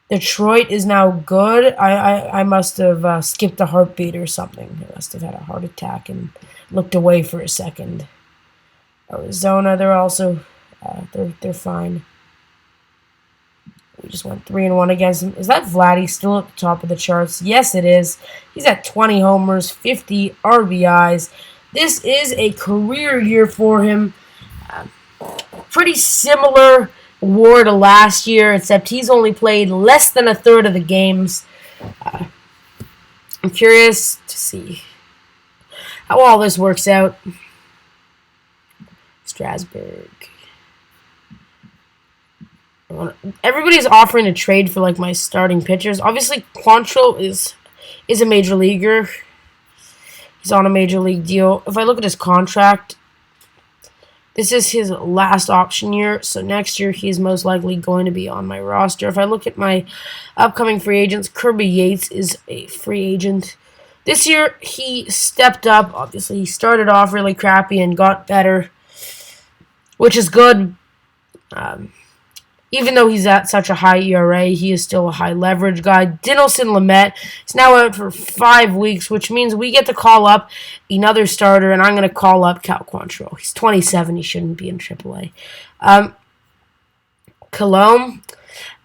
Detroit is now good. I must have skipped a heartbeat or something. I must have had a heart attack and looked away for a second. Arizona, they're also they're fine. We just went 3-1 against them. Is that Vladdy still at the top of the charts? Yes, it is. He's at 20 homers, 50 RBIs. This is a career year for him. Pretty similar WAR to last year, except he's only played less than a third of the games. I'm curious to see how all this works out. Strasburg. Everybody's offering to trade for like my starting pitchers. Obviously, Quantrill is a major leaguer. He's on a major league deal. If I look at his contract, this is his last option year, so next year he's most likely going to be on my roster. If I look at my upcoming free agents, Kirby Yates is a free agent. This year, he stepped up. Obviously, he started off really crappy and got better, which is good. Even though he's at such a high ERA, he is still a high leverage guy. Dinelson Lamet is now out for 5 weeks, which means we get to call up another starter, and I'm going to call up Cal Quantrill. He's 27. He shouldn't be in AAA. Colomb,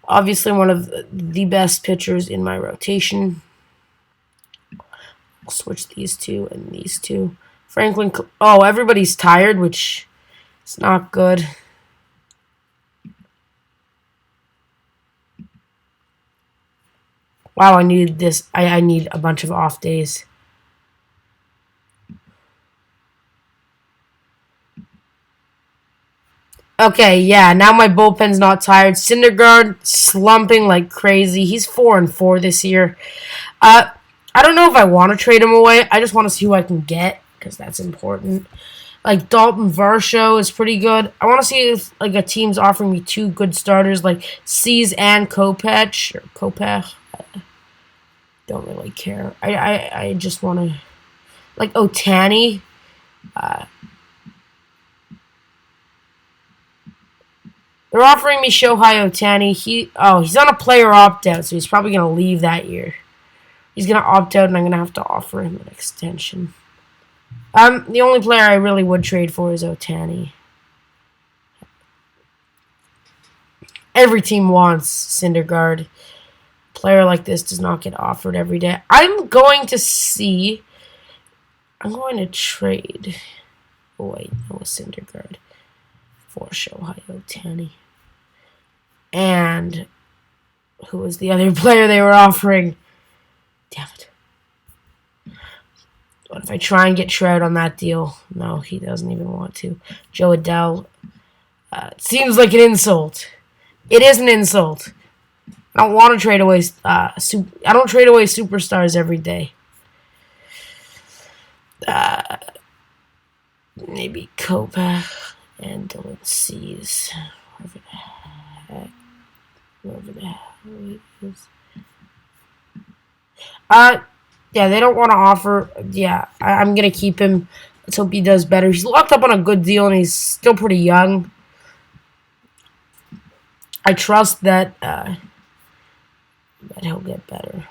obviously one of the best pitchers in my rotation. I'll switch these two and these two. Franklin, everybody's tired, which is not good. Wow, I needed this. I need a bunch of off days. Okay, yeah, now my bullpen's not tired. Syndergaard slumping like crazy. He's 4-4 this year. I don't know if I want to trade him away. I just want to see who I can get, because that's important. Like Dalton Varsho is pretty good. I want to see if like a team's offering me 2 good starters like C's and Kopech or Kopech. Don't really care. I just want to like Otani. They're offering me Shohei Otani. He's on a player opt-out, so he's probably going to leave that year. He's going to opt out, and I'm going to have to offer him an extension. The only player I really would trade for is Otani. Every team wants Syndergaard. A player like this does not get offered every day. I'm going to trade. Oh, wait, no, Syndergaard for Shohei Otani. And who was the other player they were offering? Damn it. What if I try and get Trout on that deal? No, he doesn't even want to. Joe Adele. It seems like an insult. It is an insult. I don't want to trade away. I don't trade away superstars every day. Maybe Copa and Dylan Cease. Whoever the hell he is. Yeah, they don't want to offer. Yeah, I'm going to keep him. Let's hope he does better. He's locked up on a good deal, and he's still pretty young. I trust that he'll get better.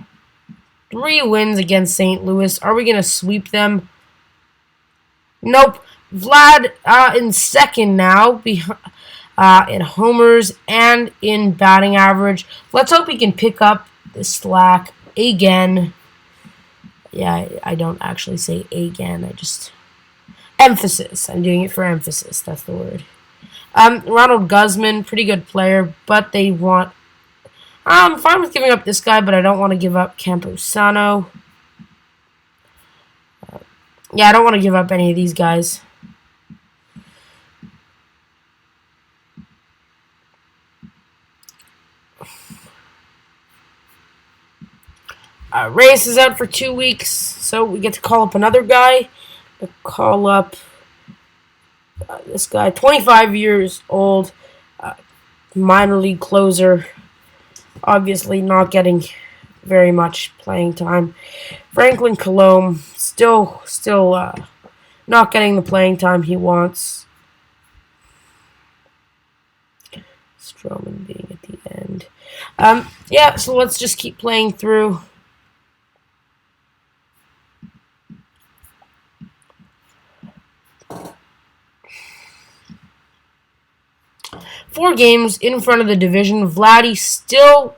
3 wins against St. Louis. Are we going to sweep them? Nope. Vlad in second now, in homers and in batting average. Let's hope he can pick up the slack again. Yeah, I don't actually say again. I just... Emphasis. I'm doing it for emphasis. That's the word. Ronald Guzman, pretty good player, but they want... I'm fine with giving up this guy, but I don't want to give up Camposano. Yeah, I don't want to give up any of these guys. Reyes is out for 2 weeks, so we get to call up another guy. We'll call up this guy, 25 years old, minor league closer. Obviously not getting very much playing time. Franklin Colomb, still not getting the playing time he wants. Stroman being at the end. Yeah, so let's just keep playing through. Four games in front of the division. Vladdy still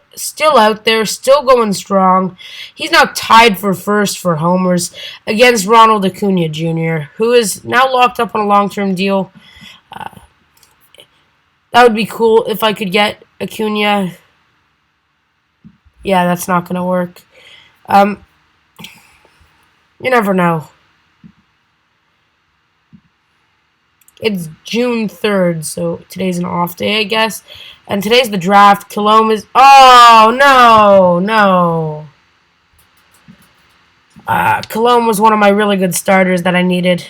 out there, still going strong. He's now tied for first for homers against Ronald Acuna Jr., who is now locked up on a long-term deal. That would be cool if I could get Acuna. Yeah, that's not going to work. You never know. It's June 3rd, so today's an off day, I guess. And today's the draft. Colomb is... Oh, no. Colomb was one of my really good starters that I needed.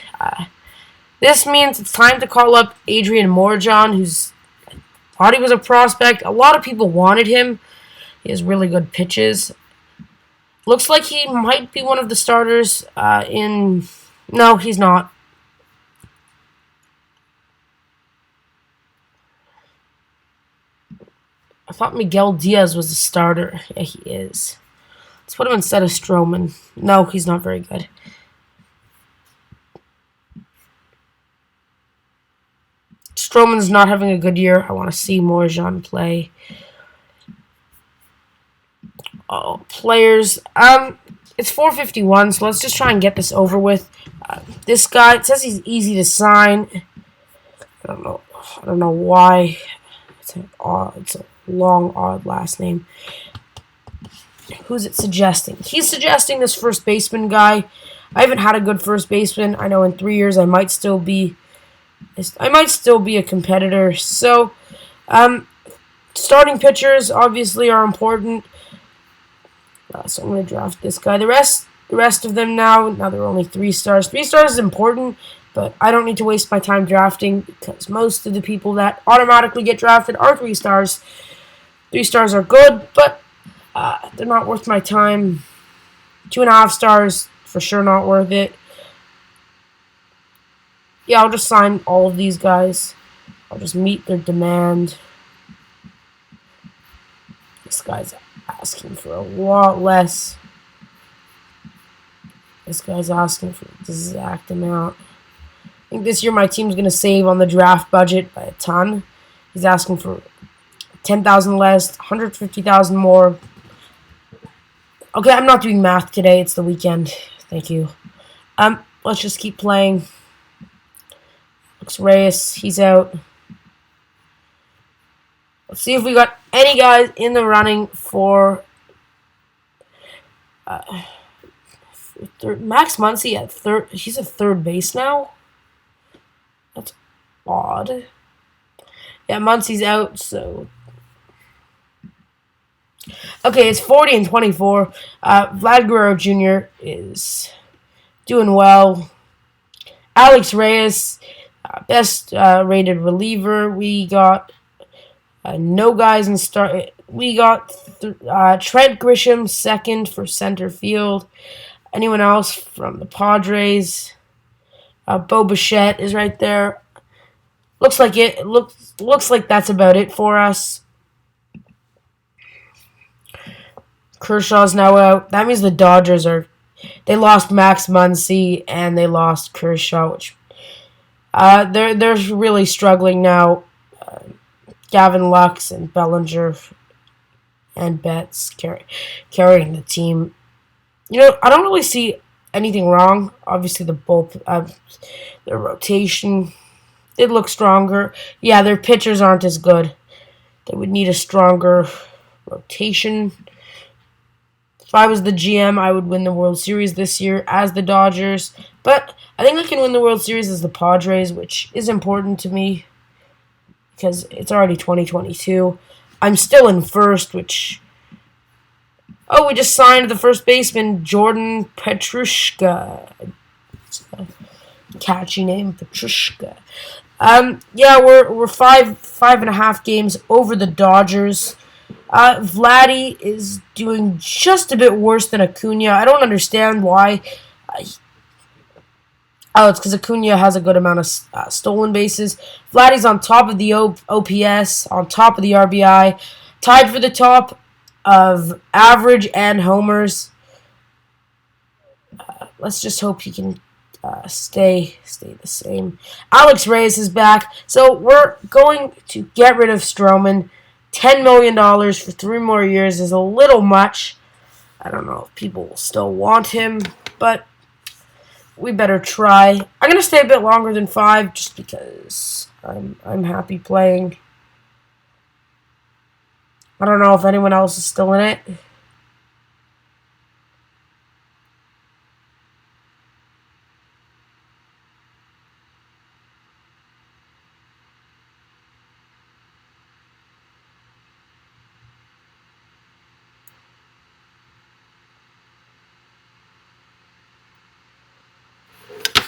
This means it's time to call up Adrian Morejon, who's... thought he was a prospect. A lot of people wanted him. He has really good pitches. Looks like he might be one of the starters in... No, he's not. I thought Miguel Diaz was the starter. Yeah, he is. Let's put him instead of Stroman. No, he's not very good. Stroman's not having a good year. I want to see Morejon play. Oh, players. It's 4:51, so let's just try and get this over with. This guy, it says he's easy to sign. I don't know why. It's a long, odd last name. Who's it suggesting? He's suggesting this first baseman guy. I haven't had a good first baseman. I know in 3 years I might still be a competitor. So, starting pitchers obviously are important. So I'm going to draft this guy. The rest of them now they're only 3 stars. 3 stars is important. But I don't need to waste my time drafting because most of the people that automatically get drafted are 3 stars. 3 stars are good, but they're not worth my time. 2.5 stars, for sure not worth it. Yeah, I'll just sign all of these guys. I'll just meet their demand. This guy's asking for a lot less. This guy's asking for the exact amount. I think this year my team's going to save on the draft budget by a ton. He's asking for 10,000 less, 150,000 more. Okay, I'm not doing math today. It's the weekend. Thank you. Let's just keep playing. Alex Reyes, he's out. Let's see if we got any guys in the running for Max Muncy at third. He's at third base now. That's odd. Yeah, Muncy's out, so. Okay, it's 40 and 24. Vlad Guerrero Jr. is doing well. Alex Reyes, best rated reliever. We got no guys in start. We got Trent Grisham second for center field. Anyone else from the Padres? Bo Bichette is right there. Looks like it. Looks like that's about it for us. Kershaw's now out. That means the Dodgers they lost Max Muncy and they lost Kershaw, which they're really struggling now. Gavin Lux and Bellinger and Betts carrying the team. You know, I don't really see anything wrong. Obviously, their rotation did look stronger. Yeah, their pitchers aren't as good. They would need a stronger rotation. If I was the GM, I would win the World Series this year as the Dodgers. But I think I can win the World Series as the Padres, which is important to me because it's already 2022. I'm still in first, which... Oh, we just signed the first baseman, Jordan Petrushka. It's a catchy name, Petrushka. Yeah, we're 5.5 games over the Dodgers. Vladdy is doing just a bit worse than Acuna. I don't understand why. It's because Acuna has a good amount of stolen bases. Vladdy's on top of the OPS, on top of the RBI, tied for the top of average and homers. Let's just hope he can stay the same. Alex Reyes is back, so we're going to get rid of Stroman. $10 million for 3 more years is a little much. I don't know if people will still want him, but we better try. I'm going to stay a bit longer than 5 just because I'm happy playing. I don't know if anyone else is still in it.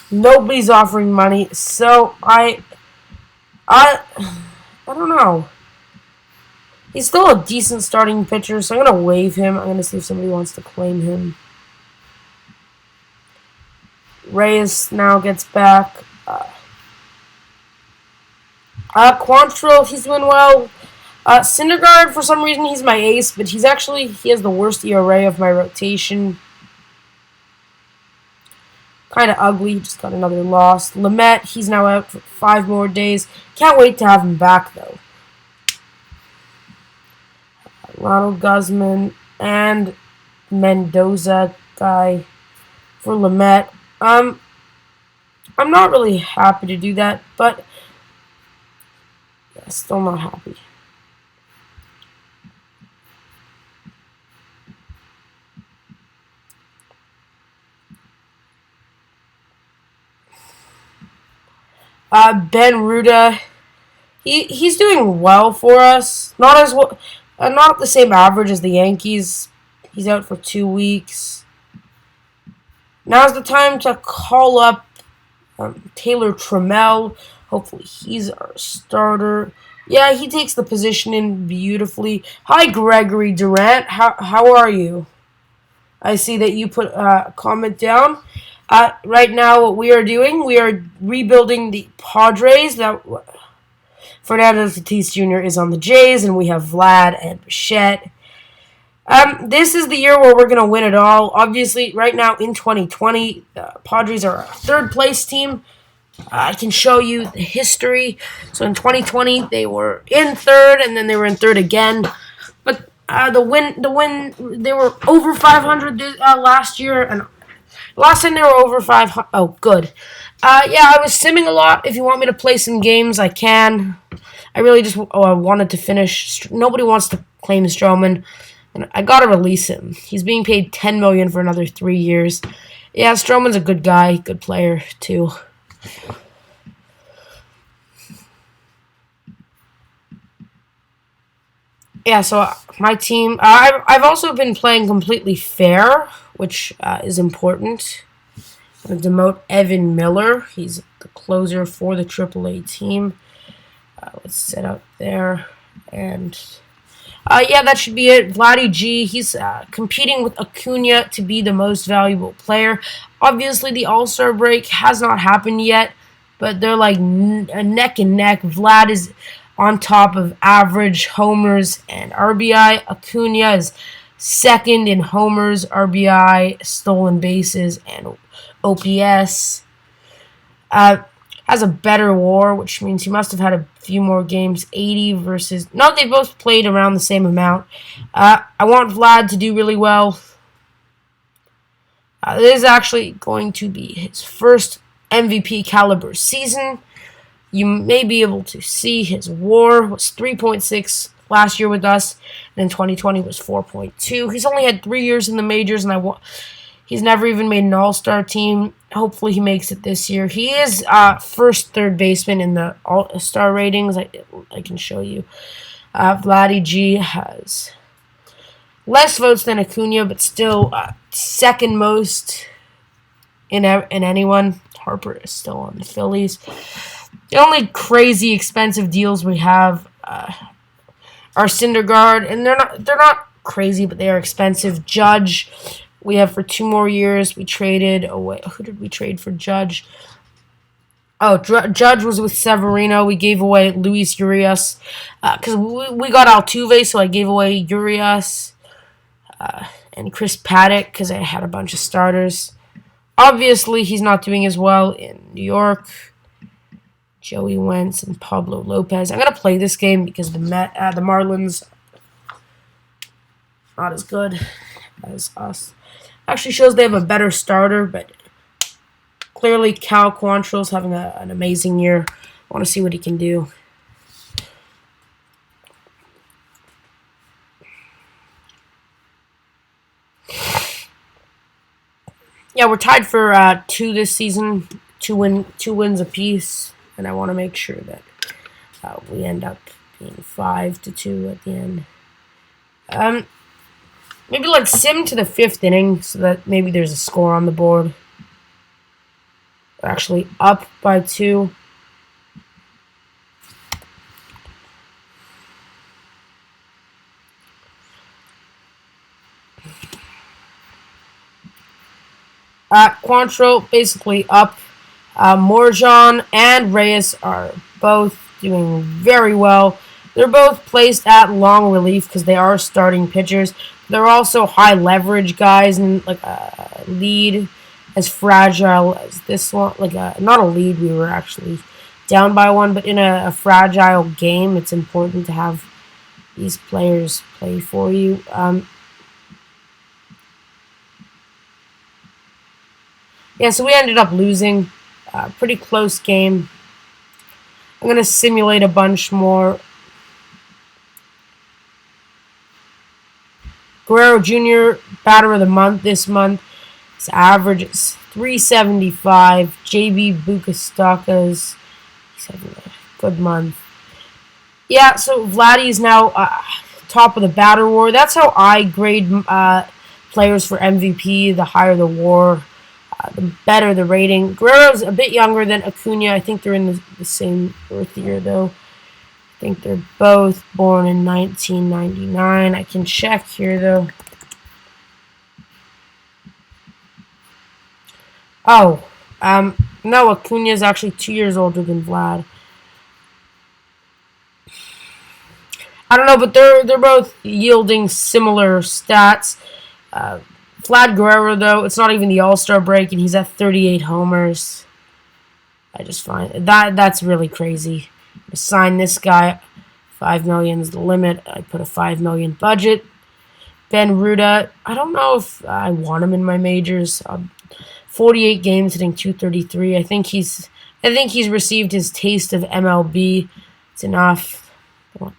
Nobody's offering money, so I don't know. He's still a decent starting pitcher, so I'm going to waive him. I'm going to see if somebody wants to claim him. Reyes now gets back. Quantrill, he's doing well. Syndergaard, for some reason, he's my ace, but he has the worst ERA of my rotation. Kind of ugly, just got another loss. Lamet, he's now out for 5 more days. Can't wait to have him back, though. Ronald Guzman and Mendoza guy for Lamet. I'm not really happy to do that, but yeah, still not happy. Ben Ruda, he's doing well for us. Not as well, not at the same average as the Yankees. He's out for 2 weeks. Now's the time to call up Taylor Trammell, hopefully he's our starter. Yeah, he takes the position in beautifully. Hi, Gregory Durant. How are you? I see that you put a comment down. Right now, what we are doing, we are rebuilding the Padres. That Fernando Tatis Jr. is on the Jays, and we have Vlad and Bichette. This is the year where we're going to win it all. Obviously, right now in 2020, the Padres are a third place team. I can show you the history. So in 2020, they were in third, and then they were in third again. But the win, they were over 500 last year, and last time they were over 500. Oh, good. Yeah, I was simming a lot. If you want me to play some games, I can. I really just wanted to finish. Nobody wants to claim Stroman, and I gotta release him. He's being paid $10 million for another 3 years. Yeah, Stroman's a good guy, good player too. Yeah, so my team. I've also been playing completely fair, which is important. I'm going to demote Evan Miller. He's the closer for the AAA team. Let's set up there. And yeah, that should be it. Vladdy G, he's competing with Acuna to be the most valuable player. Obviously, the All-Star break has not happened yet, but they're like neck and neck. Vlad is on top of average homers and RBI. Acuna is second in homers, RBI, stolen bases, and OPS. Has a better WAR, which means he must have had a few more games. 80 versus... No, they both played around the same amount. I want Vlad to do really well. This is actually going to be his first MVP caliber season. You may be able to see his WAR was 3.6 last year with us, and in 2020 was 4.2. He's only had 3 years in the majors, and he's never even made an All-Star team. Hopefully he makes it this year. He is first third baseman in the All-Star ratings. I can show you. Vladdy G has less votes than Acuna, but still second most in anyone. Harper is still on the Phillies. The only crazy expensive deals we have are Syndergaard, and they're not crazy, but they are expensive. Judge, we have for 2 more years. We traded away. Who did we trade for Judge? Oh, Judge was with Severino. We gave away Luis Urias because we got Altuve, so I gave away Urias and Chris Paddock because I had a bunch of starters. Obviously, he's not doing as well in New York. Joey Wentz and Pablo Lopez. I'm going to play this game because the Marlins not as good as us. Actually shows they have a better starter, but clearly Cal Quantrill's having an amazing year. I want to see what he can do. Yeah, we're tied for 2 this season. 2 wins apiece. And I want to make sure that we end up being 5-2 at the end. Maybe let's sim to the 5th inning so that maybe there's a score on the board. We're actually up by 2. Quantrill basically up. Morjan and Reyes are both doing very well. They're both placed at long relief because they are starting pitchers. They're also high leverage guys and like a lead as fragile as this one. Like not a lead, we were actually down by 1, but in a fragile game, it's important to have these players play for you. Yeah, so we ended up losing. Pretty close game. I'm going to simulate a bunch more. Guerrero Jr., batter of the month this month. His average is 375. JB Bukastakas, he's having a good month. Yeah, so Vladdy is now top of the batter WAR. That's how I grade players for MVP. The higher the WAR, the better the rating. Guerrero's a bit younger than Acuna. I think they're in the same birth year, though. I think they're both born in 1999. I can check here, though. Oh, no, Acuna is actually 2 years older than Vlad. I don't know, but they're both yielding similar stats. Vlad Guerrero, though, it's not even the All-Star break, and he's at 38 homers. I just find that's really crazy. I sign this guy. $5 million is the limit. I put a $5 million budget. Ben Ruda, I don't know if I want him in my majors. 48 games, hitting .233. I think he's received his taste of MLB. It's enough.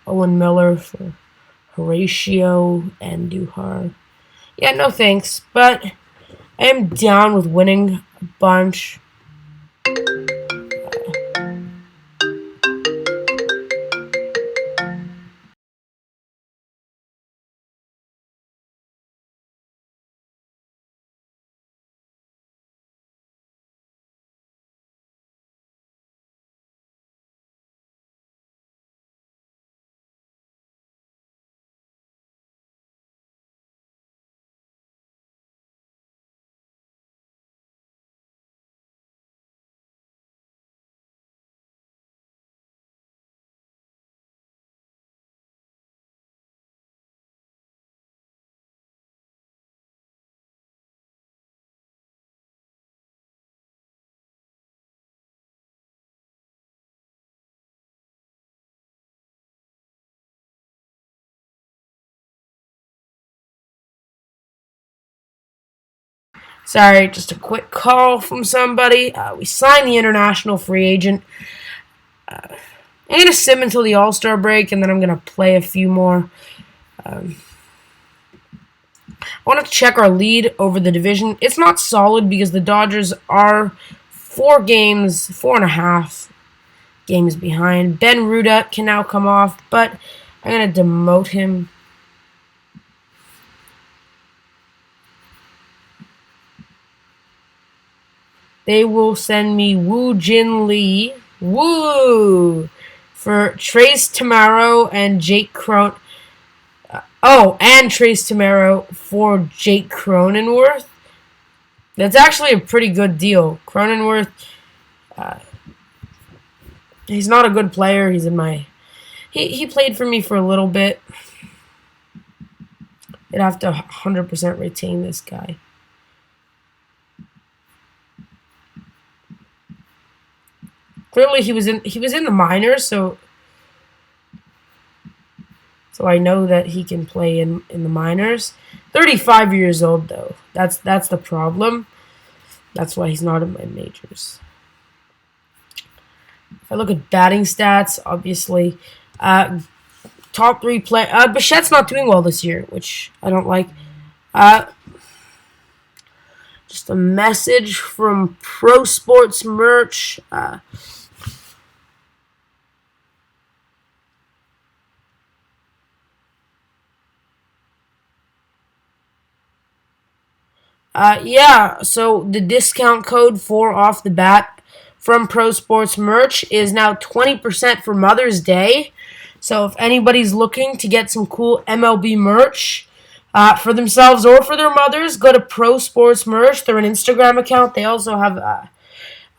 Owen Miller for Horatio and Duhar. Yeah, no thanks, but I am down with winning a bunch. Sorry, just a quick call from somebody. We signed the international free agent. I'm going to sim until the All-Star break, and then I'm going to play a few more. I want to check our lead over the division. It's not solid because the Dodgers are 4.5 games behind. Ben Ruda can now come off, but I'm going to demote him. They will send me Woo Jin Lee. Woo! For Trace Tamaro and Jake Cron. And Trace Tamaro for Jake Cronenworth. That's actually a pretty good deal. Cronenworth, he's not a good player. He's in my... He played for me for a little bit. I'd have to 100% retain this guy. Clearly, he was in the minors, so I know that he can play in the minors. 35 years old, though. That's the problem. That's why he's not in my majors. If I look at batting stats, obviously, top 3 play. Bichette's not doing well this year, which I don't like. Just a message from Pro Sports Merch. So the discount code for off the bat from Pro Sports Merch is now 20% for Mother's Day. So if anybody's looking to get some cool MLB merch for themselves or for their mothers, go to Pro Sports Merch. They're an Instagram account. They also have a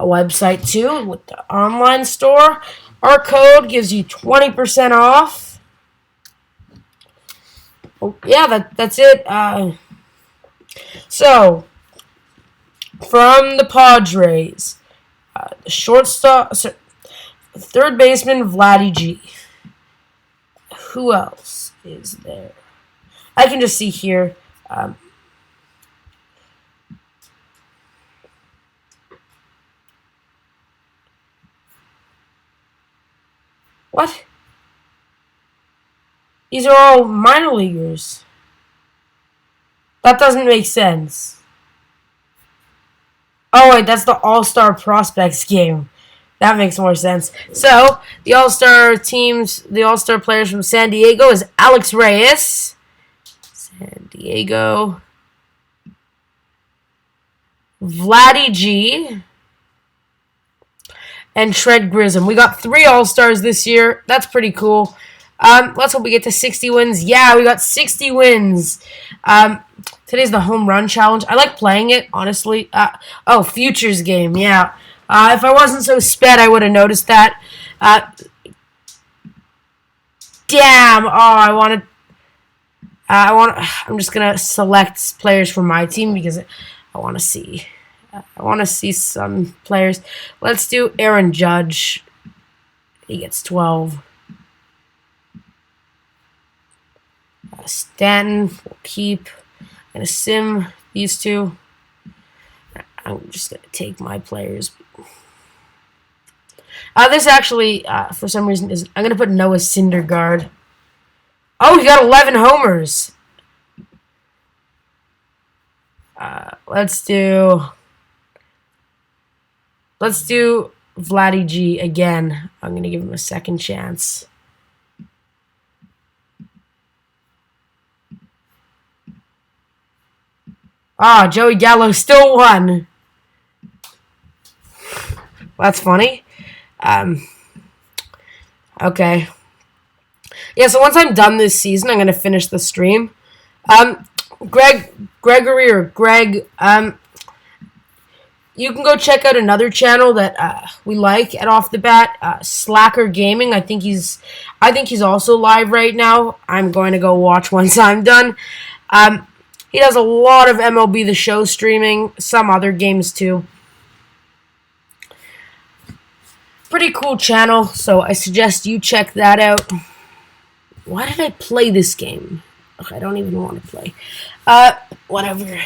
website too with the online store. Our code gives you 20% off. Oh, yeah, that's it. So, from the Padres, the shortstop, third baseman, Vladdy G. Who else is there? I can just see here. What? These are all minor leaguers. That doesn't make sense. Oh, wait, that's the All-Star Prospects game. That makes more sense. So, the All-Star teams, the All-Star players from San Diego is Alex Reyes. San Diego. Vladdy G, and Trent Grissom. We got 3 All-Stars this year. That's pretty cool. Let's hope we get to 60 wins. Yeah, we got 60 wins. Today's the home run challenge. I like playing it, honestly. Futures game, yeah. If I wasn't so sped, I would have noticed that. Damn. Oh, I'm just gonna select players from my team because I want to see. I want to see some players. Let's do Aaron Judge. He gets 12. Stanton will keep. I'm gonna sim these two. I'm just gonna take my players. This actually, for some reason, is. I'm gonna put Noah Syndergaard. Oh, he got 11 homers. Let's do Vladdy G again. I'm gonna give him a second chance. Joey Gallo still won. That's funny. Okay. Yeah, so once I'm done this season, I'm going to finish the stream. Greg, you can go check out another channel that we like at Off the Bat, Slacker Gaming. I think he's also live right now. I'm going to go watch once I'm done. He does a lot of MLB The Show streaming, some other games too. Pretty cool channel, so I suggest you check that out. Why did I play this game? Okay, I don't even want to play. Whatever.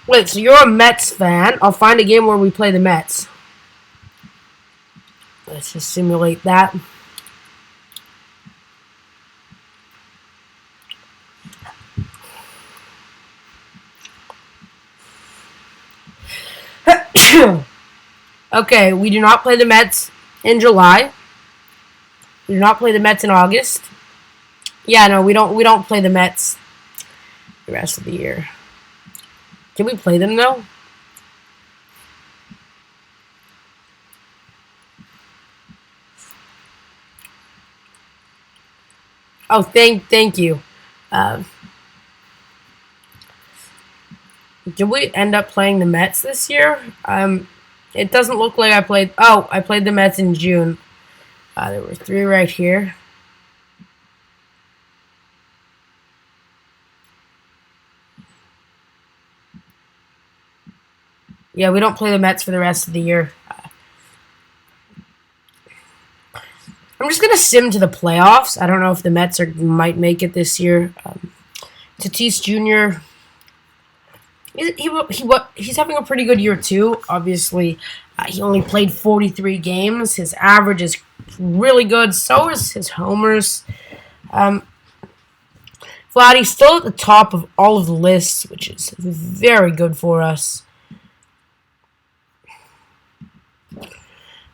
Wait, so you're a Mets fan? I'll find a game where we play the Mets. Let's just simulate that. Okay, we do not play the Mets in July. We do not play the Mets in August. Yeah, no, we don't play the Mets the rest of the year. Can we play them though? Oh, thank you. Did we end up playing the Mets this year? It doesn't look like I played. Oh, I played the Mets in June. There were 3 right here. Yeah, we don't play the Mets for the rest of the year. I'm just going to sim to the playoffs. I don't know if the Mets might make it this year. Tatis Jr., he's having a pretty good year too. Obviously, he only played 43 games. His average is really good. So is his homers. Vladdy's still at the top of all of the lists, which is very good for us.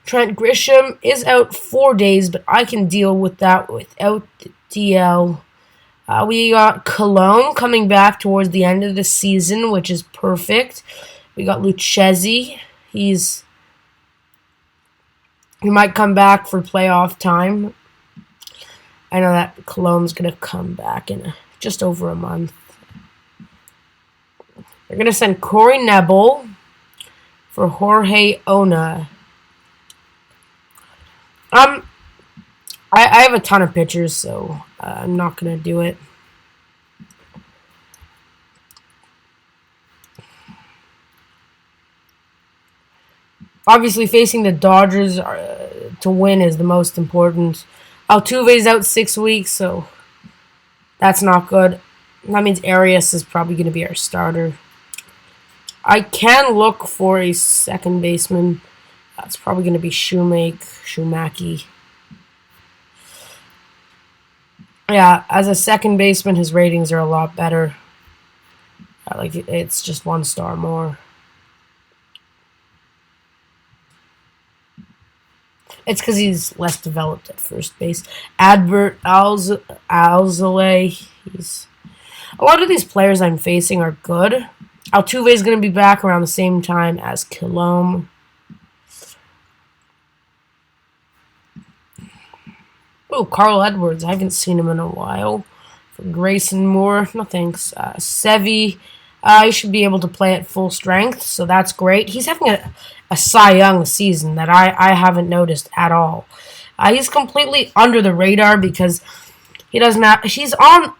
Trent Grisham is out 4 days, but I can deal with that without the DL. We got Cologne coming back towards the end of the season, which is perfect. We got Lucchesi. He might come back for playoff time. I know that Cologne's going to come back in just over a month. They're going to send Corey Nebel for Jorge Ona. I have a ton of pitchers, so I'm not going to do it. Obviously, facing the Dodgers to win is the most important. Altuve's out 6 weeks, so that's not good. That means Arias is probably going to be our starter. I can look for a second baseman. That's probably going to be Shumaki. Yeah, as a second baseman, his ratings are a lot better. It's just 1 star more. It's because he's less developed at first base. Adbert Alzolay. A lot of these players I'm facing are good. Altuve is going to be back around the same time as Kilome. Oh, Carl Edwards. I haven't seen him in a while. For Grayson Moore, no thanks. Sevy, he should be able to play at full strength, so that's great. He's having a Cy Young season that I haven't noticed at all. He's completely under the radar because he doesn't have, he's on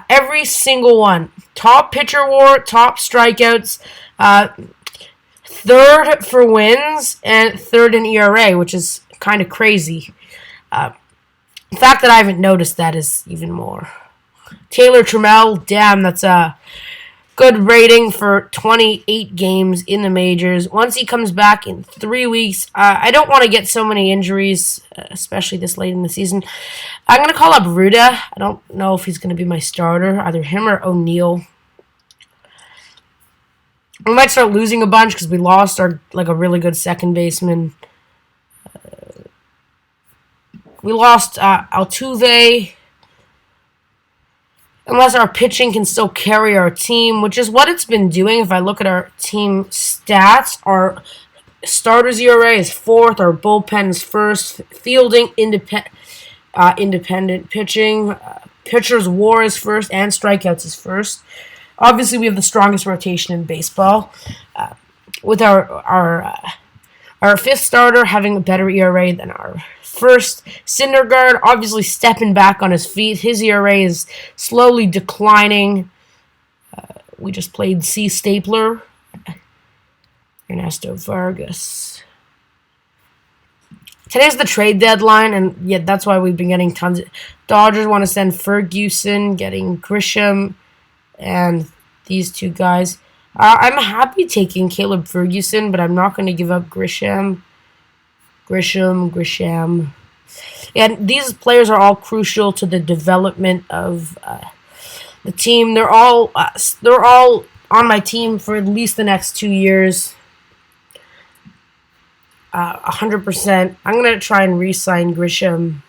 every single one. Top pitcher WAR, top strikeouts, third for wins, and third in ERA, which is kind of crazy. The fact that I haven't noticed that is even more. Taylor Trammell, damn, that's a good rating for 28 games in the majors. Once he comes back in 3 weeks, I don't want to get so many injuries, especially this late in the season. I'm going to call up Ruda. I don't know if he's going to be my starter, either him or O'Neal. We might start losing a bunch because we lost a really good second baseman. We lost Altuve. Unless our pitching can still carry our team, which is what it's been doing. If I look at our team stats, our starters ERA is 4th, our bullpen is 1st, fielding independent pitching, pitchers WAR is 1st, and strikeouts is 1st. Obviously, we have the strongest rotation in baseball, with our 5th starter having a better ERA than our 1st. Syndergaard obviously stepping back on his feet. His ERA is slowly declining. We just played C. Stapler. Ernesto Vargas. Today's the trade deadline, and yeah, that's why we've been getting tons of... Dodgers want to send Ferguson, getting Grisham, and these two guys. I'm happy taking Caleb Ferguson, but I'm not going to give up Grisham. And these players are all crucial to the development of the team. They're all on my team for at least the next 2 years. 100%. I'm going to try and re-sign Grisham.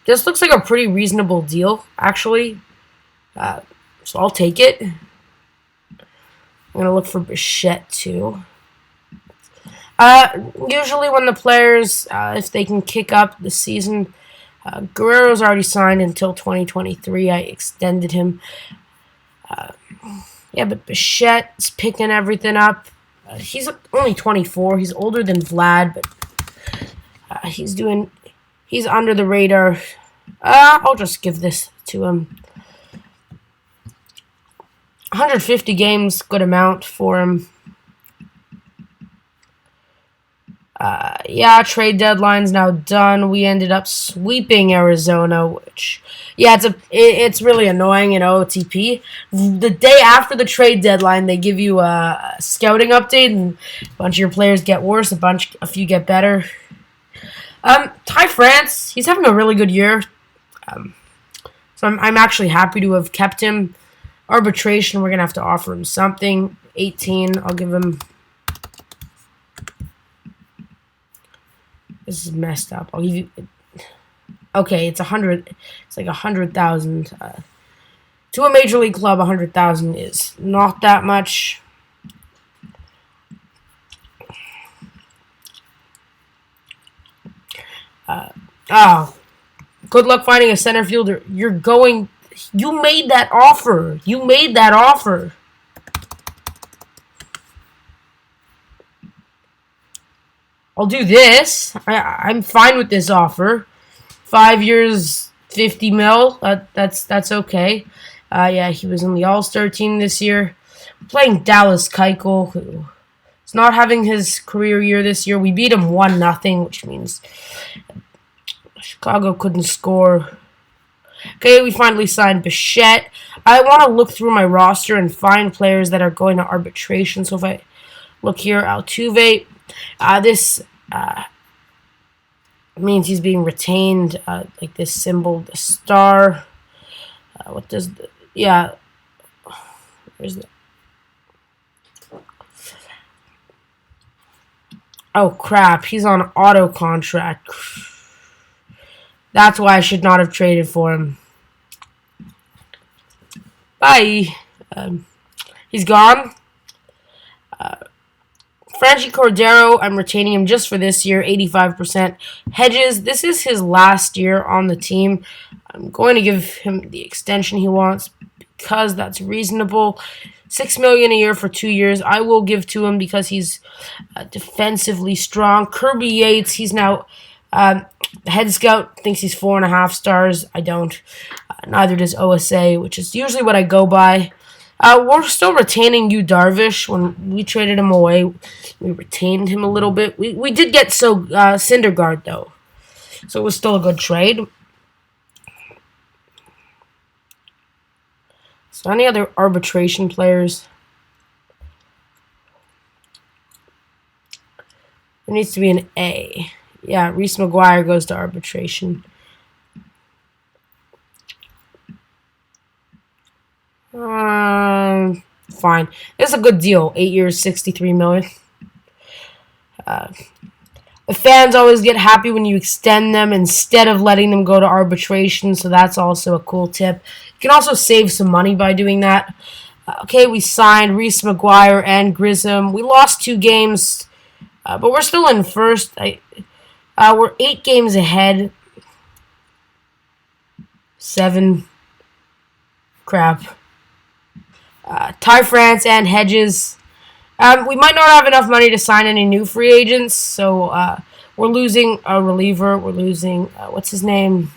This looks like a pretty reasonable deal, actually. So I'll take it. I'm going to look for Bichette, too. Usually when the players, if they can kick up the season, Guerrero's already signed until 2023. I extended him. Yeah, but Bichette's picking everything up. He's only 24. He's older than Vlad, but he's under the radar. I'll just give this to him. 150 games, good amount for him. Yeah, trade deadline's now done. We ended up sweeping Arizona, which, yeah, it's really annoying in OOTP. The day after the trade deadline, they give you a scouting update, and a bunch of your players get worse, a few get better. Ty France, he's having a really good year. So I'm actually happy to have kept him. Arbitration, we're going to have to offer him something. 18, I'll give him... This is messed up. I'll give you... Okay, it's 100. It's like 100,000. To a major league club, 100,000 is not that much. Good luck finding a center fielder. You made that offer. I'll do this. I'm fine with this offer. 5 years, 50 mil. That's okay. Yeah, he was on the All-Star team this year. We're playing Dallas Keuchel, who is not having his career year this year. We beat him 1-0, which means Chicago couldn't score. Okay, we finally signed Bichette. I want to look through my roster and find players that are going to arbitration. So if I look here, Altuve... This means he's being retained, like this symbol, the star. What does the... Yeah. Where's the... Oh, crap. He's on auto contract. That's why I should not have traded for him. Bye. He's gone. Franchi Cordero, I'm retaining him just for this year, 85%. Hedges, this is his last year on the team. I'm going to give him the extension he wants because that's reasonable. $6 million a year for 2 years. I will give to him because he's defensively strong. Kirby Yates, he's now head scout thinks he's 4.5 stars. I don't. Neither does OSA, which is usually what I go by. We're still retaining Yu Darvish. When we traded him away, we retained him a little bit. We did get Syndergaard, though. So it was still a good trade. So any other arbitration players? There needs to be an A. Yeah, Reese McGuire goes to arbitration. Fine. It's a good deal. 8 years, $63 million. The fans always get happy when you extend them instead of letting them go to arbitration, so that's also a cool tip. You can also save some money by doing that. Okay, we signed Reese McGuire and Grissom. We lost 2 games, but we're still in first. We're 8 games ahead. 7. Crap. Ty France and Hedges. We might not have enough money to sign any new free agents, so we're losing a reliever. We're losing, what's his name?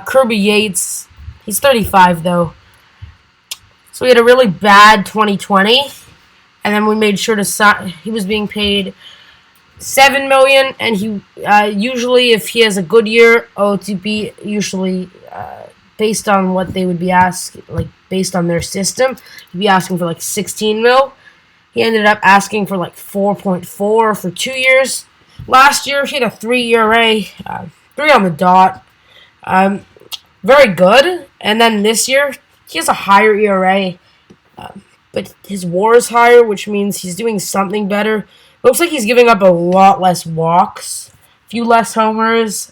Kirby Yates. He's 35, though. So we had a really bad 2020, and then we made sure to sign. He was being paid $7 million, and he usually, if he has a good year, OOTP usually based on what they would be asking, like based on their system, he'd be asking for like 16 mil. He ended up asking for like 4.4 for 2 years. Last year, he had a 3 ERA, 3 on the dot. Very good. And then this year, he has a higher ERA, but his WAR is higher, which means he's doing something better. Looks like he's giving up a lot less walks, a few less homers.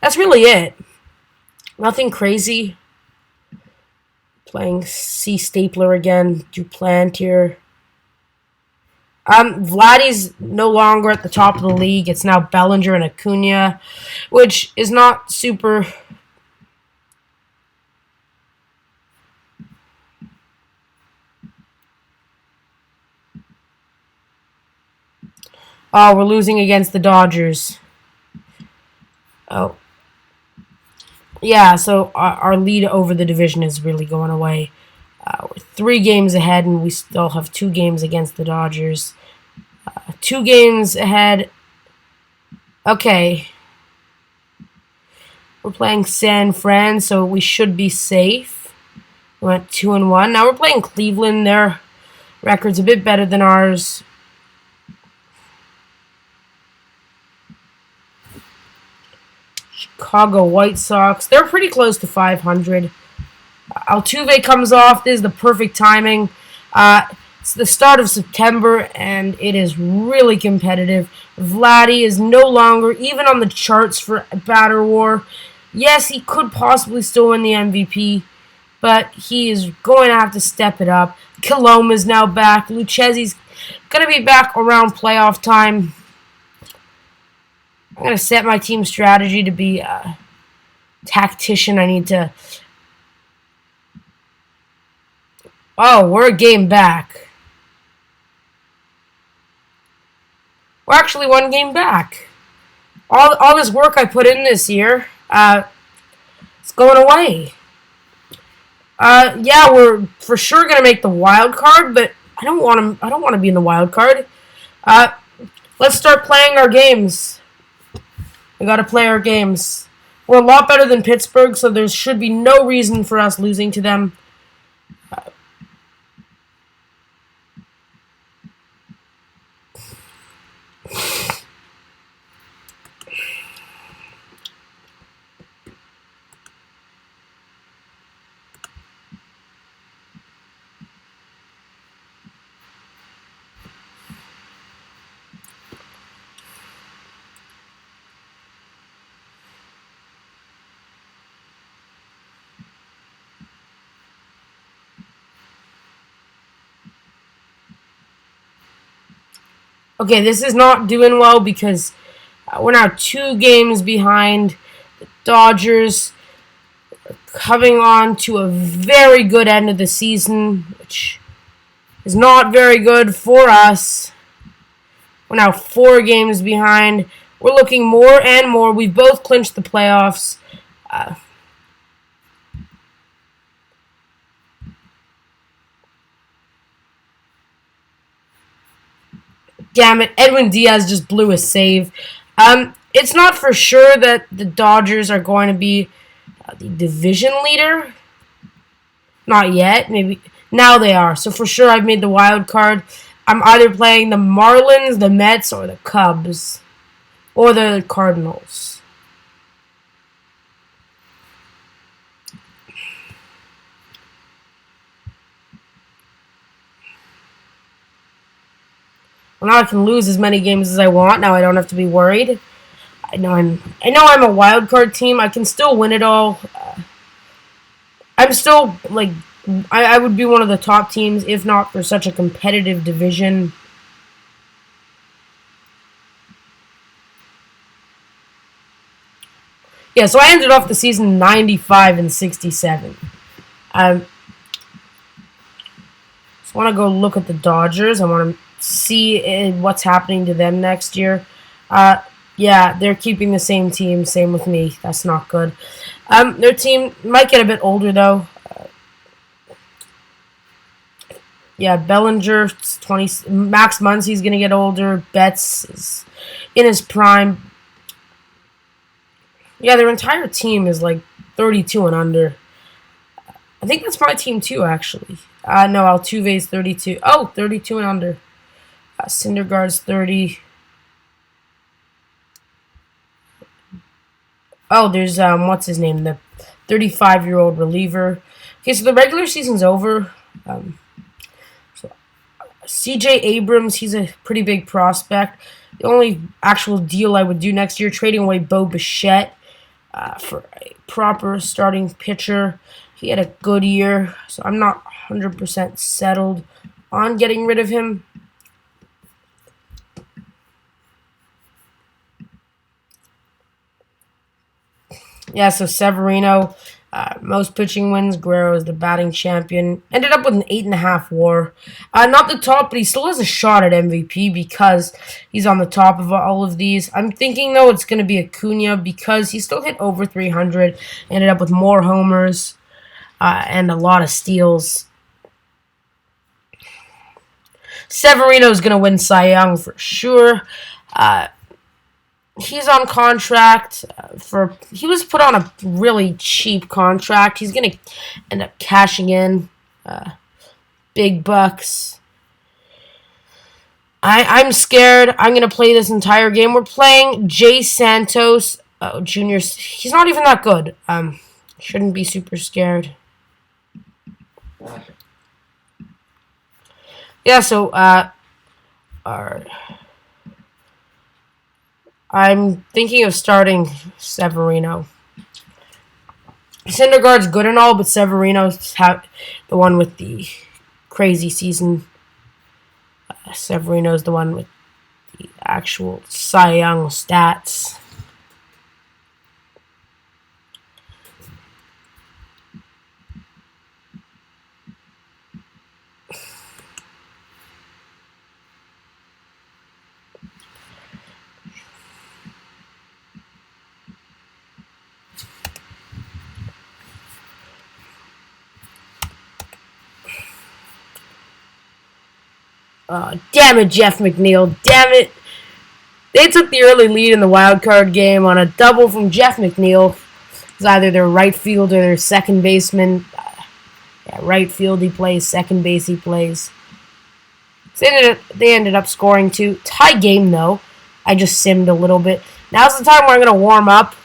That's really it. Nothing crazy. Playing C Stapler again. Duplantier. Vladdy's no longer at the top of the league. It's now Bellinger and Acuna, which is not super. Oh, we're losing against the Dodgers. Oh. Yeah, so our lead over the division is really going away. We're 3 games ahead, and we still have 2 games against the Dodgers. 2 games ahead. Okay. We're playing San Fran, so we should be safe. We went 2-1. Now we're playing Cleveland. Their record's a bit better than ours. Chicago White Sox. They're pretty close to 500. Altuve comes off. This is the perfect timing. It's the start of September, and it is really competitive. Vladdy is no longer even on the charts for batter war. Yes, he could possibly still win the MVP, but he is going to have to step it up. Kilome is now back. Lucchesi's going to be back around playoff time. I'm going to set my team strategy to be a tactician. I need to... Oh, we're a game back. We're actually 1 game back. All this work I put in this year, it's going away. Yeah, we're for sure going to make the wild card, but I don't want to be in the wild card. Let's start playing our games. We got to play our games. We're a lot better than Pittsburgh, so there should be no reason for us losing to them. Okay, this is not doing well because we're now 2 games behind the Dodgers, coming on to a very good end of the season, which is not very good for us. We're now 4 games behind. We're looking more and more. We've both clinched the playoffs. Damn it, Edwin Diaz just blew a save. It's not for sure that the Dodgers are going to be the division leader. Not yet. Maybe now they are. So for sure, I've made the wild card. I'm either playing the Marlins, the Mets, or the Cubs, or the Cardinals. Well, now I can lose as many games as I want. Now I don't have to be worried. I know I'm a wild card team. I can still win it all. I'm still like I would be one of the top teams if not for such a competitive division. Yeah, so I ended off the season 95-67. I just want to go look at the Dodgers. I want to see what's happening to them next year. Yeah, they're keeping the same team. Same with me. That's not good. Their team might get a bit older though. Yeah, Bellinger, 20. Max Muncy's gonna get older. Betts is in his prime. Yeah, their entire team is like 32 and under. I think that's my team too, actually. No, Altuve's 32. Oh, 32 and under. Syndergaard's 30. Oh, there's what's his name? The 35-year-old reliever. Okay, so the regular season's over. So C.J. Abrams, he's a pretty big prospect. The only actual deal I would do next year, trading away Bo Bichette for a proper starting pitcher. He had a good year, so I'm not 100% settled on getting rid of him. Yeah, so Severino, most pitching wins. Guerrero is the batting champion. Ended up with an 8.5 WAR. Not the top, but he still has a shot at MVP because he's on the top of all of these. I'm thinking, though, it's going to be Acuna because he still hit over 300. Ended up with more homers and a lot of steals. Severino's going to win Cy Young for sure. He's on contract he was put on a really cheap contract. He's going to end up cashing in big bucks. I'm scared. I'm going to play this entire game. We're playing Jay Santos Jr. He's not even that good. Shouldn't be super scared. Yeah, so I'm thinking of starting Severino. Syndergaard's good and all, but Severino's the one with the crazy season. Severino's the one with the actual Cy Young stats. Damn it, Jeff McNeil. Damn it. They took the early lead in the wild card game on a double from Jeff McNeil. It's either their right field or their second baseman. Right field he plays, second base he plays. So they ended up scoring 2. Tie game, though. I just simmed a little bit. Now's the time where I'm going to warm up.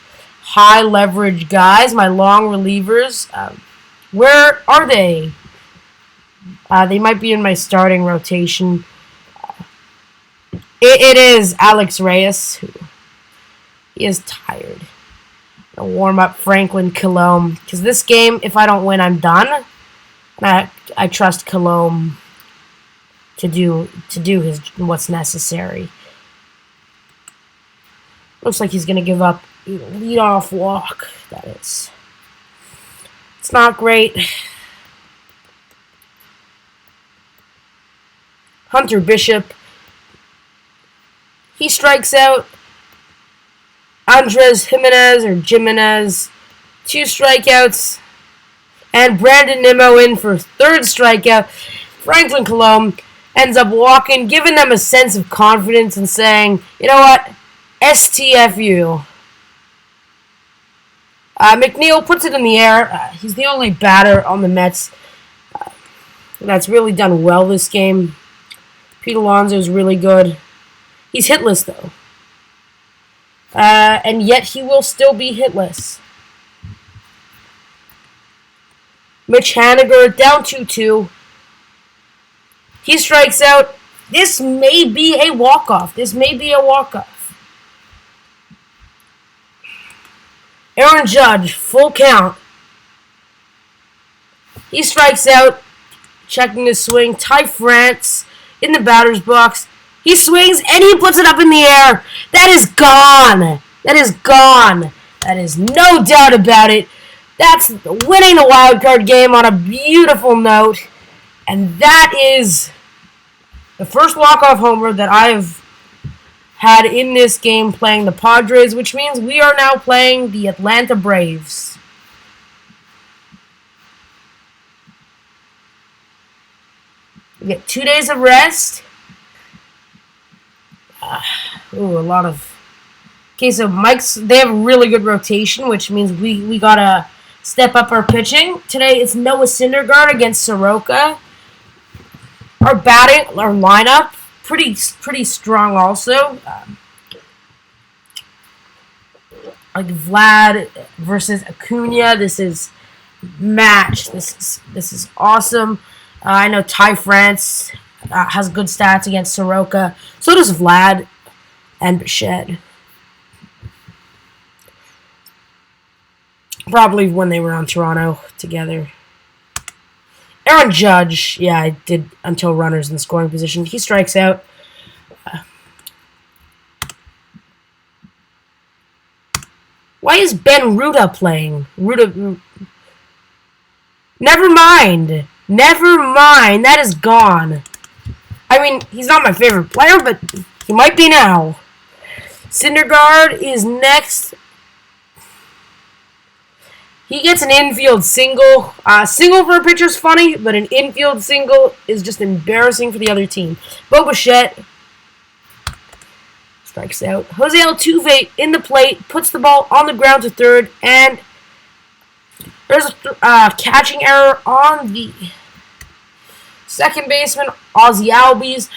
High leverage guys, my long relievers. Where are they? They might be in my starting rotation. It is Alex Reyes. He is tired. I'll warm up Franklin Kilome. Because this game, if I don't win, I'm done. I trust Kilome. to do his what's necessary. Looks like he's going to give up a leadoff walk. That is. It's not great. Hunter Bishop. He strikes out. Andres Jimenez. 2 strikeouts. And Brandon Nimmo in for 3rd strikeout. Franklin Colomb ends up walking, giving them a sense of confidence and saying, you know what? STFU. McNeil puts it in the air. He's the only batter on the Mets that's really done well this game. Pete Alonso's really good. He's hitless, though. And yet he will still be hitless. Mitch Haniger down 2-2. He strikes out. This may be a walk-off. Aaron Judge, full count. He strikes out, checking his swing. Ty France in the batter's box. He swings and he puts it up in the air. That is gone. That is no doubt about it. That's winning the wild card game on a beautiful note. And that is the first walk-off homer that I have had in this game playing the Padres, which means we are now playing the Atlanta Braves. We get 2 days of rest. A lot of... Okay, so they have a really good rotation, which means we gotta step up our pitching. Today it's Noah Syndergaard against Soroka. Our lineup, pretty strong also. Like Vlad versus Acuna. This is match. This is awesome. I know Ty France has good stats against Soroka. So does Vlad and Bichette. Probably when they were on Toronto together. Aaron Judge, yeah, I did until runners in scoring position. He strikes out. Why is Ben Ruda playing? Never mind. That is gone. I mean, he's not my favorite player, but he might be now. Syndergaard is next. He gets an infield single. Single for a pitcher is funny, but an infield single is just embarrassing for the other team. Bo Bichette strikes out. Jose Altuve in the plate, puts the ball on the ground to third, and there's a catching error on the second baseman, Ozzie Albies.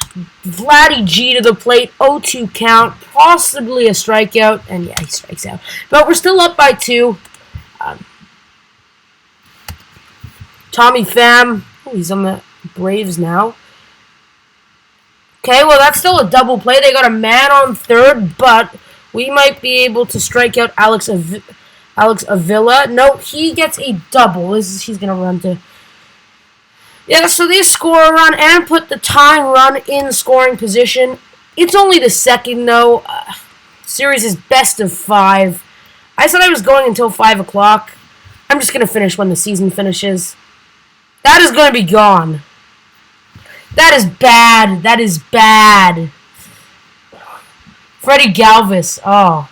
Vladdy G to the plate, 0-2 count, possibly a strikeout, and yeah, he strikes out. But we're still up by 2. Tommy Pham, he's on the Braves now. Okay, well, that's still a double play. They got a man on third, but we might be able to strike out Alex Avila. No, he gets a double. He's going to run to... Yeah, so they score a run and put the tying run in scoring position. It's only the second, though. Series is best of 5. I said I was going until 5 o'clock. I'm just going to finish when the season finishes. That is going to be gone. That is bad. Freddie Galvis. Oh.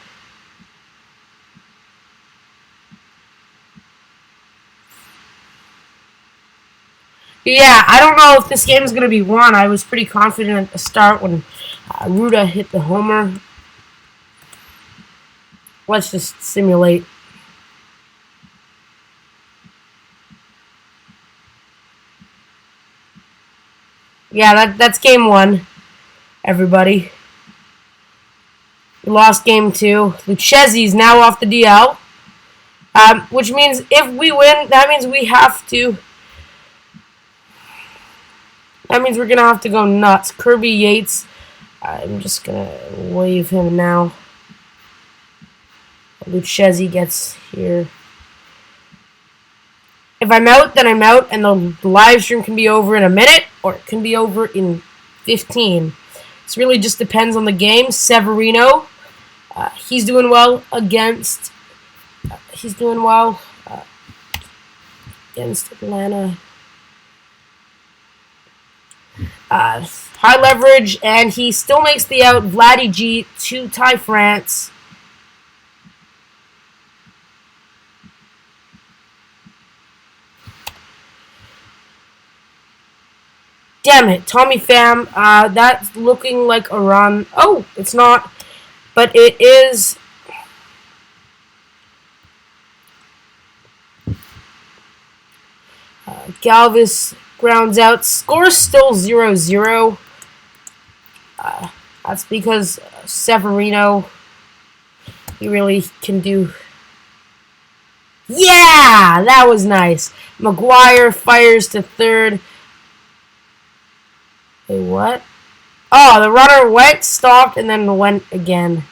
Yeah, I don't know if this game is going to be won. I was pretty confident at the start when Ruda hit the homer. Let's just simulate. Yeah, that's game 1, everybody. We lost game 2. Lucchesi's now off the DL. Which means if we win, that means we have to... That means we're going to have to go nuts. Kirby Yates, I'm just going to wave him now. Lucchesi gets here. If I'm out, then I'm out, and the live stream can be over in a minute, or it can be over in 15. This really just depends on the game. Severino, he's doing well against. He's doing well against Atlanta. High leverage, and he still makes the out. Vladdy G to tie France. Damn it, Tommy Pham. That's looking like a run. Oh, it's not, but it is. Galvis grounds out. Score still 0-0. That's because Severino, he really can do. Yeah, that was nice. Maguire fires to third. Wait, what? Oh, the runner went, stopped, and then went again.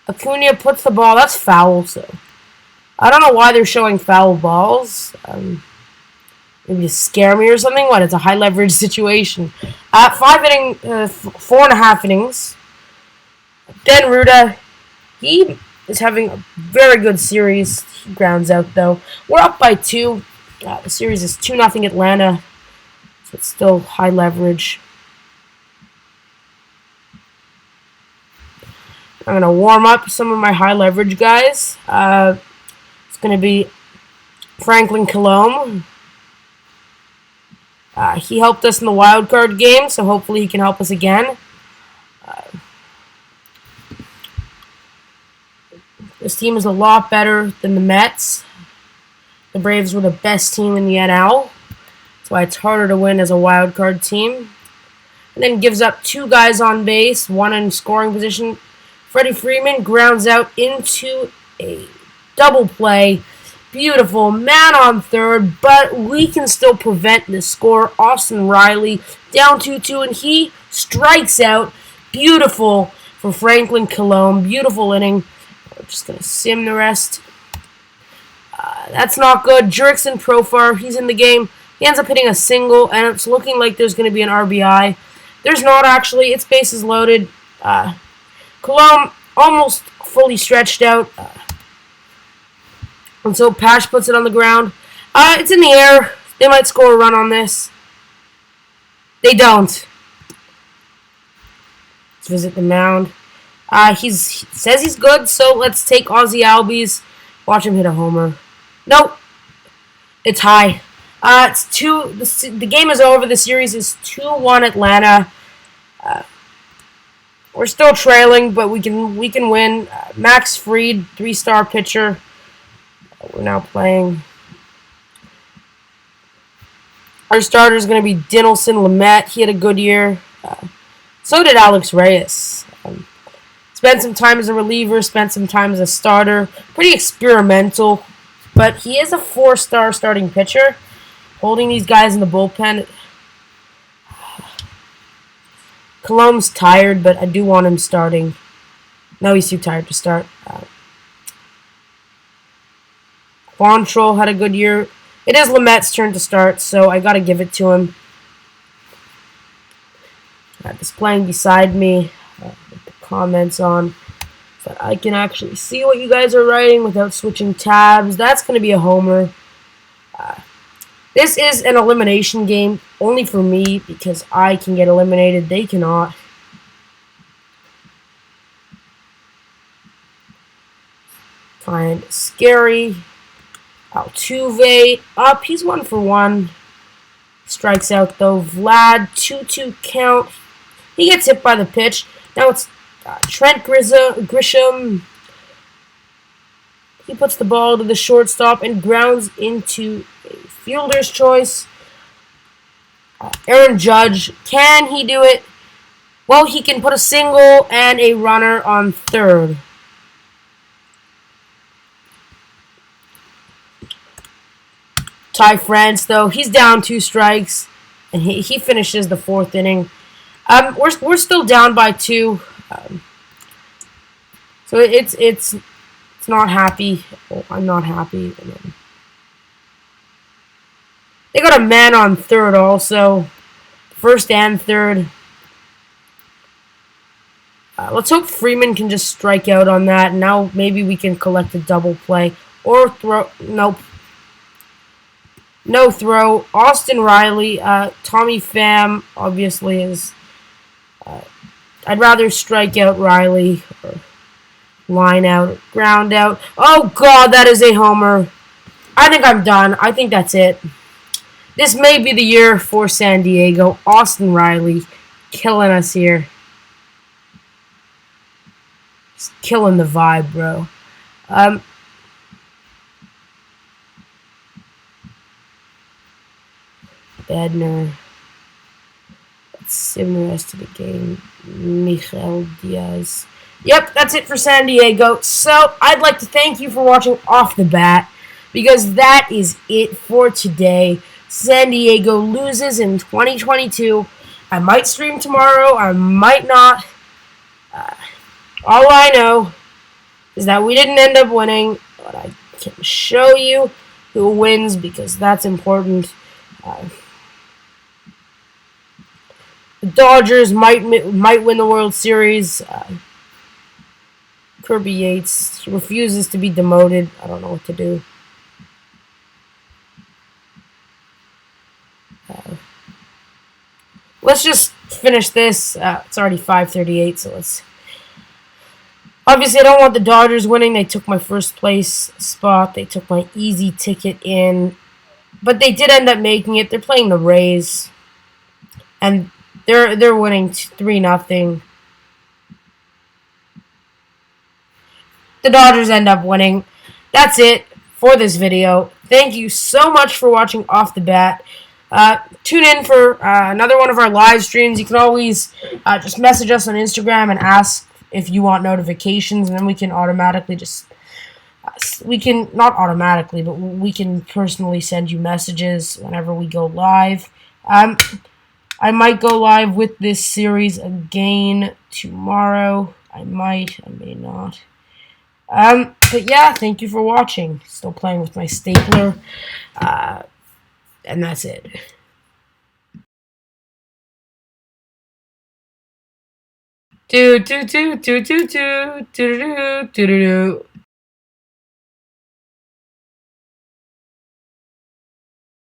Acuna puts the ball. That's foul, so I don't know why they're showing foul balls. Maybe to scare me or something. What? It's a high leverage situation. 4.5 innings. Dan Ruda, he is having a very good series. He grounds out though. We're up by 2. The series is 2-0 Atlanta. So it's still high leverage. I'm gonna warm up some of my high leverage guys. It's gonna be Franklin Colomb. He helped us in the wild card game, so hopefully he can help us again. This team is a lot better than the Mets. The Braves were the best team in the NL. That's why it's harder to win as a wild card team. And then gives up 2 guys on base, 1 in scoring position. Freddie Freeman grounds out into a double play. Beautiful. Man on third, but we can still prevent the score. Austin Riley down 2-2, and he strikes out. Beautiful for Franklin Colomb. Beautiful inning. We're just going to sim the rest. That's not good. Jurickson Profar, he's in the game. He ends up hitting a single, and it's looking like there's going to be an RBI. There's not actually. It's bases loaded. Colomb almost fully stretched out. And so Pash puts it on the ground. It's in the air. They might score a run on this. They don't. Let's visit the mound. He says he's good, so let's take Ozzy Albies. Watch him hit a homer. Nope. It's high. It's 2. The game is over. The series is 2-1 Atlanta. We're still trailing, but we can win. Max Fried, 3-star pitcher. We're now playing. Our starter is going to be Dinelson Lamet. He had a good year. So did Alex Reyes. Spent some time as a reliever, spent some time as a starter. Pretty experimental, but he is a 4-star starting pitcher. Holding these guys in the bullpen. Colomb's tired, but I do want him starting. No, he's too tired to start. Quantrill had a good year. It is Lamet's turn to start, so I gotta give it to him. This playing beside me with the comments on, so that I can actually see what you guys are writing without switching tabs. That's gonna be a homer. This is an elimination game only for me because I can get eliminated. They cannot. Kind of scary. Altuve up. He's 1 for 1. Strikes out though. Vlad 2-2 count. He gets hit by the pitch. Now it's Trent Grisham. He puts the ball to the shortstop and grounds into a fielder's choice. Aaron Judge, can he do it? Well, he can put a single and a runner on third. Ty France, though, he's down 2 strikes, and he finishes the 4th inning. We're still down by 2, so it's not happy. Well, I'm not happy. They got a man on third also, 1st and 3rd. Let's hope Freeman can just strike out on that. Now maybe we can collect a double play. Or throw. Nope. No throw. Austin Riley. Tommy Pham obviously is... I'd rather strike out Riley. Or line out. Ground out. Oh, God, that is a homer. I think I'm done. I think that's it. This may be the year for San Diego. Austin Riley killing us here. Just killing the vibe, bro. Bednar. Let's sim the rest of the game. Miguel Diaz. Yep, that's it for San Diego. So, I'd like to thank you for watching Off the Bat, because that is it for today. San Diego loses in 2022. I might stream tomorrow. I might not. All I know is that we didn't end up winning, but I can show you who wins because that's important. The Dodgers might win the World Series. Kirby Yates refuses to be demoted. I don't know what to do. Let's just finish this. It's already 5:38, so let's... Obviously, I don't want the Dodgers winning. They took my first place spot. They took my easy ticket in. But they did end up making it. They're playing the Rays. And they're winning 3-0. The Dodgers end up winning. That's it for this video. Thank you so much for watching Off the Bat. Tune in for another one of our live streams. You can always just message us on Instagram and ask if you want notifications, and then we can automatically just... not automatically, but we can personally send you messages whenever we go live. I might go live with this series again tomorrow. I might, I may not. But yeah, thank you for watching. Still playing with my stapler. And that's it. Do do do do do do do do do do do.